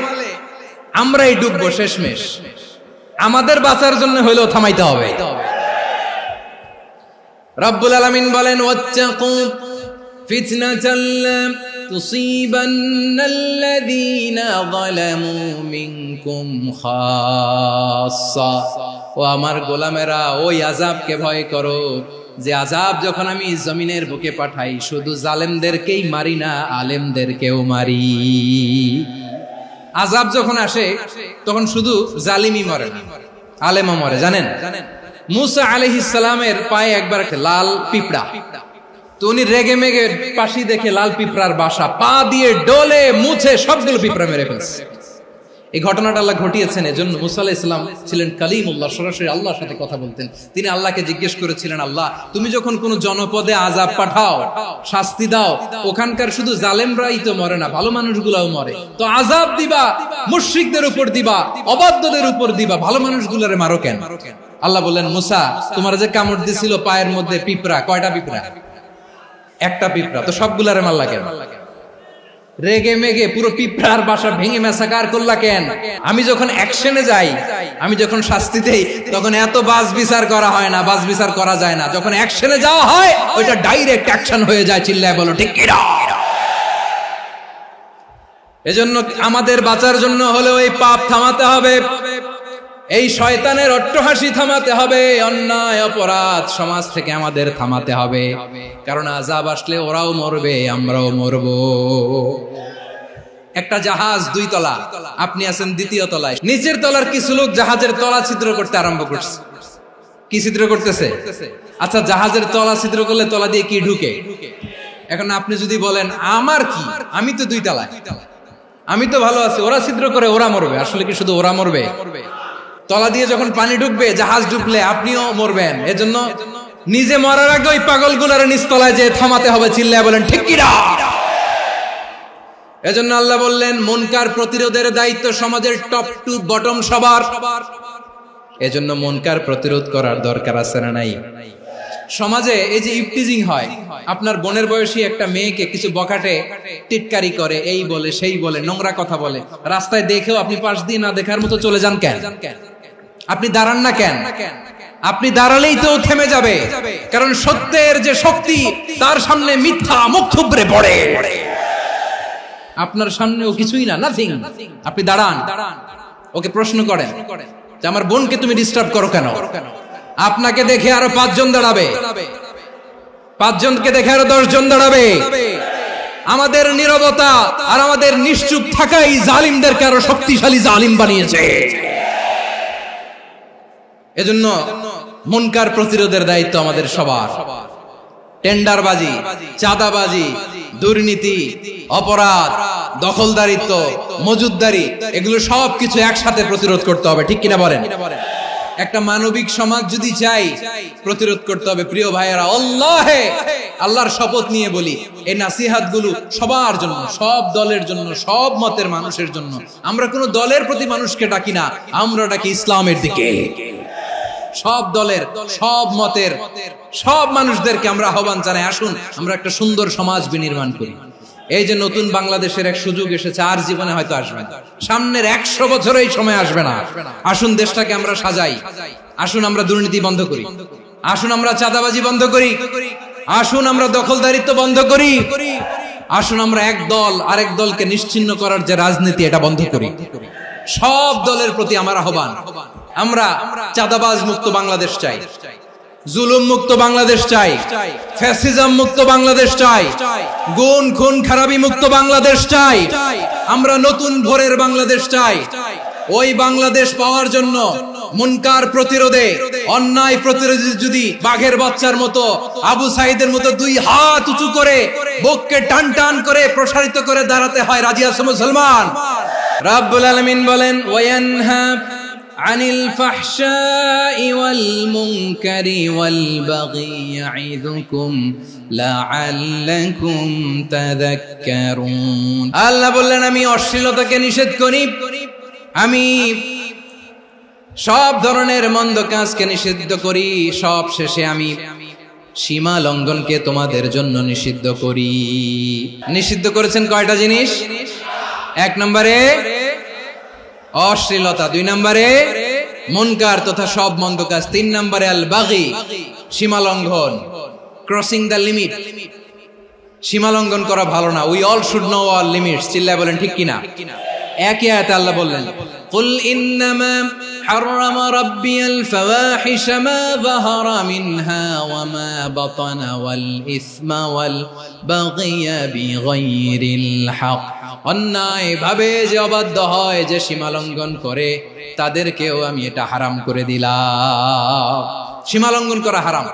আমরাই ডুববো শেষমেশ। আমাদের বাঁচার জন্য হইলেও থামাইতে হবে। রব্বুল আলামিন বলেন, ওয়াত্তাকু ফিতনাতাল লা তুসিবান্নাল্লাযীনা যালামু মিনকুম খাসসা। ও আমার গোলামেরা, ওই আযাবকে ভয় করো যে আযাব যখন আমি জমিনের বুকে পাঠাই, শুধু জালেমদেরকেই মারি না, আলেমদেরকেও মারি। আযাব যখন আসে তখন শুধু জালিমই মরে না, আলেমও মরে। জানেন, মুসা আলাইহিস সালামের পায়ে একবার লাল পিঁপড়া, তো উনি রেগে মেগে পাশি দেখে লাল পিঁপড়ার বাসা, পা দিয়ে ডলে মুছে সবগুলো পিঁপড়া মেরে ফেলছে। এই ঘটনাটা আল্লাহ ঘটিয়েছেন এজন্য। মুসা আলাইহিস সালাম ছিলেন কালিমুল্লাহ, সরাসরি আল্লাহর সাথে কথা বলতেন। তিনি আল্লাহকে জিজ্ঞেস করেছিলেন, আল্লাহ তুমি যখন কোন জনপদে আযাব পাঠাও, শাস্তি দাও, ওখানকার শুধু জালেমরাই তো মরে না, ভালো মানুষগুলাও মরে, তো আযাব দিবা মুশরিকদের উপর দিবা, অবাধ্যদের উপর দিবা, ভালো মানুষগুলোরে মারো কেন? আল্লাহ বললেন, মুসা তোমার যে কামড় দিছিল পায়ের মধ্যে পিঁপড়া, কয়টা পিঁপড়া? একটা পিঁপড়া, তো সবগুলারে মারলা কেন? রেগে মেগে পুরো পিঁপড়ার বাসা ভেঙে ম্যাসাকার করলা কেন? আমি যখন অ্যাকশনে যাই, আমি যখন শাস্তি দেই, তখন এত বাস বিচার করা হয় না, বাস বিচার করা যায় না। যখন অ্যাকশনে যাওয়া হয়, ওইটা ডাইরেক্ট অ্যাকশন হয়ে যায়। চিল্লায় বলো ঠিক কি না? এজন্য আমাদের বাঁচার জন্য হলেও এই পাপ থামাতে হবে, এই শয়তানের অট্টহাসি থামাতে হবে, অন্যায় অপরাধ সমাজ থেকে আমাদের থামাতে হবে। কারণ আযাব আসলে ওরাও মরবে, আমরাও মরব। একটা জাহাজ 2 তলা, আপনি আছেন 2য় তলায়, নিচের তলার কিছু লোক জাহাজের তলা ছিদ্র করতে আরম্ভ করছে। কি ছিদ্র করতেছে? আচ্ছা, জাহাজের তলা ছিদ্র করলে তলা দিয়ে কি ঢুকে? এখন আপনি যদি বলেন আমার কি, আমি তো 2 তলায়, আমি তো ভালো আছি, ওরা ছিদ্র করে ওরা মরবে। আসলে কি শুধু ওরা মরবে? তলা দিয়ে যখন পানি ঢুকবে, জাহাজ ঢুকলে আপনিও মরবেন। এজন্য নিজে মরার আগে ওই পাগলগুলোর নিচতলায় যে থামাতে হবে। চিল্লায় বলেন ঠিক কি না? এজন্য আল্লাহ বললেন, মুনকার প্রতিরোধের দায়িত্ব সমাজের টপ টু বটম সবার। এজন্য মুনকার প্রতিরোধ করার দরকার আছে না নাই? সমাজে এই যে ইফটিজিং হয়, আপনার বোনের বয়সী একটা মেয়েকে কিছু বকাটে টিটকারি করে, এই বলে সেই বলে, নোংরা কথা বলে, রাস্তায় দেখেও আপনি পাশ দিয়ে না দেখার মতো চলে যান কেন? আপনি দাঁড়ান না কেন? আপনি দাঁড়ালেই তো থেমে যাবে, কারণ সত্যের যে শক্তি, তার সামনে মিথ্যা মুখ থুবড়ে পড়ে। আপনার সামনেও কিছুই না, নাথিং। আপনি দাঁড়ান, ওকে প্রশ্ন করেন যে আমার বোনকে তুমি ডিস্টার্ব করো কেন? আপনাকে দেখে আরো 5 জন দাঁড়াবে, 5 জনকে দেখে আরো 10 জন দাঁড়াবে। আমাদের নীরবতা আর আমাদের নিশ্চুপ থাকাই জালিমদেরকে আরো শক্তিশালী জালিম বানিয়েছে। এজন্য মুনকার প্রতিরোধের দায়িত্ব আমাদের সবার। টেন্ডারবাজি, চাঁদাবাজি, দুর্নীতি, অপরাধ, দখলদারিত্ব, মজুদদারি, এগুলো সব কিছু একসাথে প্রতিরোধ করতে হবে। ঠিক কিনা বলেন? একটা মানবিক সমাজ যদি চাই, প্রতিরোধ করতে হবে। প্রিয় ভাইয়েরা, আল্লাহর শপথ নিয়ে বলি, এই নাসিহাত গুলো সবার জন্য, সব দলের জন্য, সব মতের মানুষের জন্য। আমরা কোন দলের প্রতি মানুষকে ডাকি না, আমরা ডাকি ইসলামের দিকে। সব দলের, সব মতের, সব মানুষদেরকে আমরা আহ্বান জানাই, আসুন আমরা একটা সুন্দর সমাজ বিনির্মাণ করি। এই যে নতুন বাংলাদেশের এক সুযোগ এসেছে, আর জীবনে হয়তো আসবে না, সামনের 100 বছর এই সময় আসবে না। আসুন দেশটাকে আমরা সাজাই, আসুন আমরা দুর্নীতি বন্ধ করি, আসুন আমরা চাঁদাবাজি বন্ধ করি, আসুন আমরা দখলদারিত্ব বন্ধ করি, আসুন আমরা এক দল আরেক দলকে নিশ্চিহ্ন করার যে রাজনীতি, এটা বন্ধ করি। সব দলের প্রতি আমার আহ্বান, আমরা চাঁদাবাজ মুক্ত বাংলাদেশ চাই, জুলুম মুক্ত বাংলাদেশ চাই, ফ্যাসিজম মুক্ত বাংলাদেশ চাই, গুণ খুন খারাপি মুক্ত বাংলাদেশ চাই, আমরা নতুন ভোরের বাংলাদেশ চাই। ওই বাংলাদেশ পাওয়ার জন্য মুনকার প্রতিরোধে, অন্যায় প্রতিরোধে যদি বাঘের বাচ্চার মতো, আবু সাইদের মতো দুই হাত উঁচু করে বুককে টান টান করে প্রসারিত করে দাঁড়াতে হয়, রাজি আছো মুসলমান? রাব্বুল আলামিন বলেন, ওয়ায়ানহা আনিল ফাহশাই ওয়াল মুনকারি ওয়াল বাগি ইয়াইযুকুম লাআল্লাকুম তাযাক্কারুন। আল্লাহ বললেন, আমি অশ্লীলতাকে নিষেধ করি, আমি সব ধরনের মন্দ কাজকে নিষিদ্ধ করি, সব শেষে আমি সীমা লঙ্ঘনকে তোমাদের জন্য নিষিদ্ধ করি। নিষিদ্ধ করেছেন কয়টা জিনিস? 1 নম্বরে অশ্লীলতা, 2 নম্বরে মুনকার তথা সব মন্দ কাজ, 3 নম্বরে আল বাগি সীমা লঙ্ঘন, ক্রসিং দ্য লিমিট। সীমা লঙ্ঘন করা ভালো না। We all should know our limits. চিল্লায় বলেন ঠিক কিনা? একই আয়াতে আল্লাহ বললেন, কুল ইন্নামা হাররামা রাব্বিয়াল ফাওয়াহিশা মা যাহারা মিনহা ওয়া মা বাতানা ওয়াল ইসমা ওয়াল বাগিয়া বিগাইরিল হক। অন্যায় ভাবে যে অবাধ্য হয়, যে সীমা লঙ্ঘন করে, তাদেরকেও আমি এটা হারাম করে দিলাম। সীমা লঙ্ঘন করা হারাম।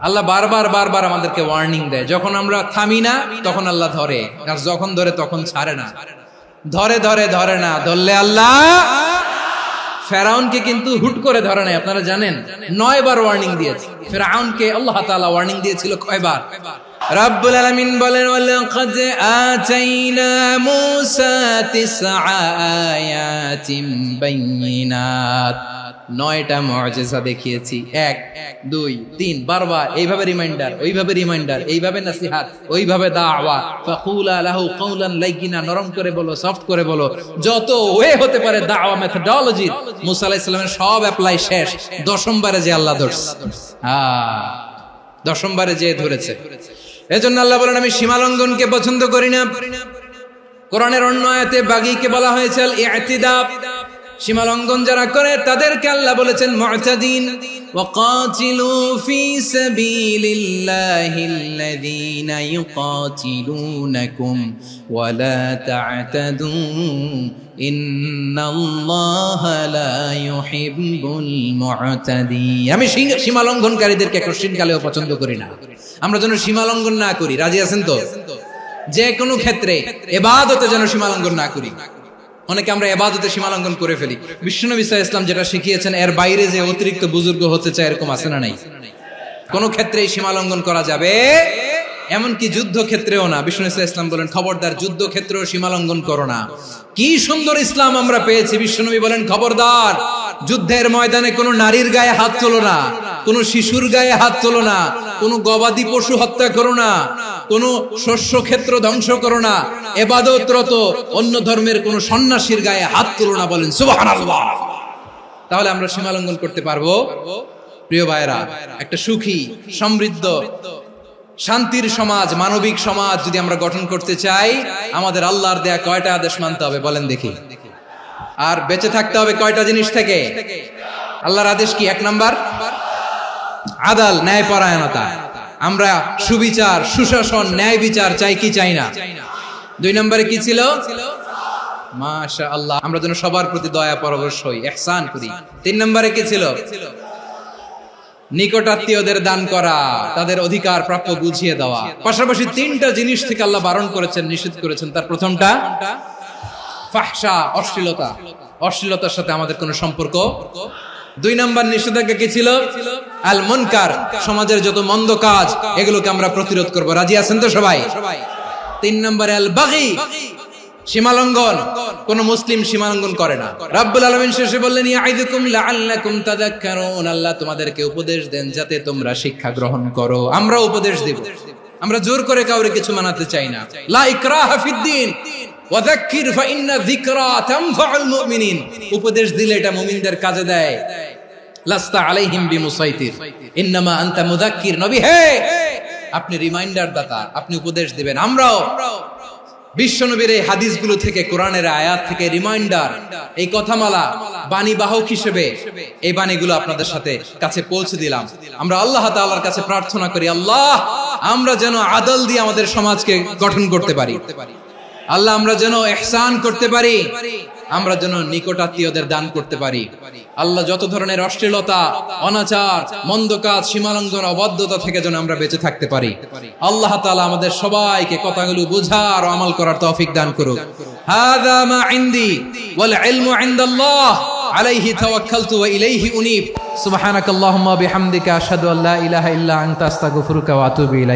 আল্লাহ বারবার আমাদেরকে ওয়ার্নিং দেয়। যখন আমরা থামি না তখন আল্লাহ ধরে, আর যখন ধরে তখন ছাড়ে না। ধরে না, ধরলে আল্লাহ। ফেরাউনকে কিন্তু হুট করে ধরে নাই, আপনারা জানেন 9 বার ওয়ার্নিং দিয়েছে। ফেরাউনকে আল্লাহ তাআলা ওয়ার্নিং দিয়েছিল কয়বার? রাব্বুল আলামিন বলেন, ওয়ালাকাদ আতাইনা মূসা 9 আয়াতিন বাইয়িনাত। 9টা মুআজিজা দেখিয়েছি, 1 2 3 বারবার এইভাবে রিমাইন্ডার, ওইভাবে রিমাইন্ডার, এইভাবে নসিহত, ওইভাবে দাওয়া। ফাকুলা লাহু কাওলান লাইয়িনা, নরম করে বলো, সফট করে বলো, যত ওয়ে হতে পারে দাওয়া মেথডোলজি। মুসা আলাইহিস সালামের সব অ্যাপ্লাই শেষ, 10ম বারে যে আল্লাহ ধরছে। 10ম বারে যে ধরেছে। এজন্য আল্লাহ বলেন, আমি সীমা লঙ্ঘনকে পছন্দ করি না। কোরআনের অন্য আয়াতে বাগীকে বলা হয়েছে আল ইতিদা। সীমা লঙ্ঘন যারা করে তাদেরকে আল্লাহ বলেছেন মুতাদিন। ওয়াকাতিলু ফি সাবিলিল্লাহিল্লাযীনা ইউকাতিলুনাকুম ওয়া লা তা'তাদু ইন্নাল্লাহা লা ইউহিব্বুল মুতাদিন। আমি সীমা লঙ্ঘনকারীদেরকে কোশ্চিনকালেও পছন্দ করি না। আমরা যেন সীমা লঙ্ঘন না করি, রাজি আছেন তো? যে কোনো ক্ষেত্রে ইবাদতে যেন সীমা লঙ্ঘন না করি। অনেকে আমরা ইবাদতে সীমা লঙ্ঘন করে ফেলি। বিশ্বনবী সাল্লাল্লাহু আলাইহি ওয়াসাল্লাম যেটা শিখিয়েছেন এর বাইরে যে অতিরিক্ত বুজুর্গ হতে চায়, এরকম আছে না নাই? কোন ক্ষেত্রেই সীমা লঙ্ঘন করা যাবে, এমনকি যুদ্ধ ক্ষেত্রেও না। বিশ্বনবী সাল্লাল্লাহু আলাইহি ওয়াসাল্লাম বলেন, খবরদার যুদ্ধ ক্ষেত্রেও সীমা লঙ্ঘন করো না। কি সুন্দর ইসলাম আমরা পেয়েছি। বিশ্বনবী বলেন, খবরদার যুদ্ধের ময়দানে কোনো নারীর গায়ে হাত তোলো না, কোনো শিশুর গায়ে হাত তোলো না, কোনো গবাদি পশু হত্যা করো না, কোনো শস্য ক্ষেত্র ধ্বংস করো না, ইবাদতরত অন্য ধর্মের কোনো সন্ন্যাসীর গায়ে হাত তোলো না। বলেন সুবহানাল্লাহ। তাহলে আমরা সীমা লঙ্ঘন করতে পারবো? প্রিয় ভাইরা, একটা সুখী, সমৃদ্ধ, শান্তির সমাজ, মানবিক সমাজ যদি আমরা গঠন করতে চাই, আমাদের আল্লাহর দেয়া কয়টা আদেশ মানতে হবে বলেন দেখি? আর বেঁচে থাকতে হবে কয়টা জিনিস থেকে? আল্লাহর আদেশ কি? 1 নাম্বার আদাল, ন্যায়পরায়ণতা। আমরা সুবিচার, সুশাসন, ন্যায় বিচার চাই কি চাই না? 2 নম্বরে কি ছিল? মাশাআল্লাহ, আমরা যেন সবার প্রতি দয়া পরবশ হই, ইহসান করি। 3 নম্বরে কি ছিল? নিকটাত্মীয়দের দান করা, তাদের অধিকার প্রাপ্য বুঝিয়ে দেওয়া। পাশাপাশি 3টা জিনিস থেকে আল্লাহ বারণ করেছেন, নিষেধ করেছেন। তার প্রথমটা ফাহশা, অশ্লীলতা। অশ্লীলতার সাথে আমাদের কোনো সম্পর্ক। 2 নম্বর নিষেধাজ্ঞা কি ছিল? আল মুনকার, সমাজের যত মন্দ কাজ এগুলোকে আমরা প্রতিরোধ করব। রাজি আছেন তো সবাই? 3 নম্বরে আল বাগী, সীমালঙ্ঘন। কোন মুসলিম সীমালঙ্ঘন করে না। রাব্বুল আলামিন শেষে বললেন, ইয়াইদুকুম লাআল্লাকুম তাযাক্কারুন। আল্লাহ তোমাদেরকে উপদেশ দেন যাতে তোমরা শিক্ষা গ্রহণ করো। আমরা উপদেশ দেব, আমরা জোর করে কাউরে কিছু মানাতে চাই না। লা ইকরাহা ফিদ্দিন ওয়াযাক্কির ফাইন্না যিকরা তানফাউল মুমিনিন। উপদেশ দিলে এটা মুমিনদের কাজে দেয়। লাস্তা আলাইহিম বিমুসাইতির ইন্নামা আনতা মুযাক্কির। নবী হে, আপনি রিমাইন্ডার দাতা, আপনি উপদেশ দিবেন। আমরাও বিশ্বনবীর এই হাদিসগুলো থেকে, কোরআনের আয়াত থেকে রিমাইন্ডার, এই কথামালা বাণী বাহক হিসেবে এই বাণীগুলো আপনাদের সাথে কাছে পৌঁছে দিলাম। আমরা আল্লাহ তাআলার কাছে প্রার্থনা করি, আল্লাহ আমরা যেন আদল দিয়ে আমাদের সমাজকে গঠন করতে পারি। আল্লাহ আমরা যেন ইহসান করতে পারি, আমরা যেন নিকটাত্মীয়দের দান করতে পারি। আল্লাহ যত ধরনের অশ্লীলতা, অনাচার, মন্দ কাজ, সীমালঙ্ঘন, অবাধ্যতা থেকে যেন আমরা বেঁচে থাকতে পারি। আল্লাহ তাআলা আমাদের সবাইকে কথাগুলো বোঝার ও আমল করার তৌফিক দান করুক। হাযা মা ইনদি ওয়াল ইলমু ইনদাল্লাহ আলাইহি তাওয়াক্কালতু ওয়া ইলাইহি উনীব। সুবহানাকাল্লাহুম্মা বিহামদিকা আশহাদু আল্লা ইলাহা ইল্লা আনতা আস্তাগফিরুকা ওয়া আতুবু ইলাইক।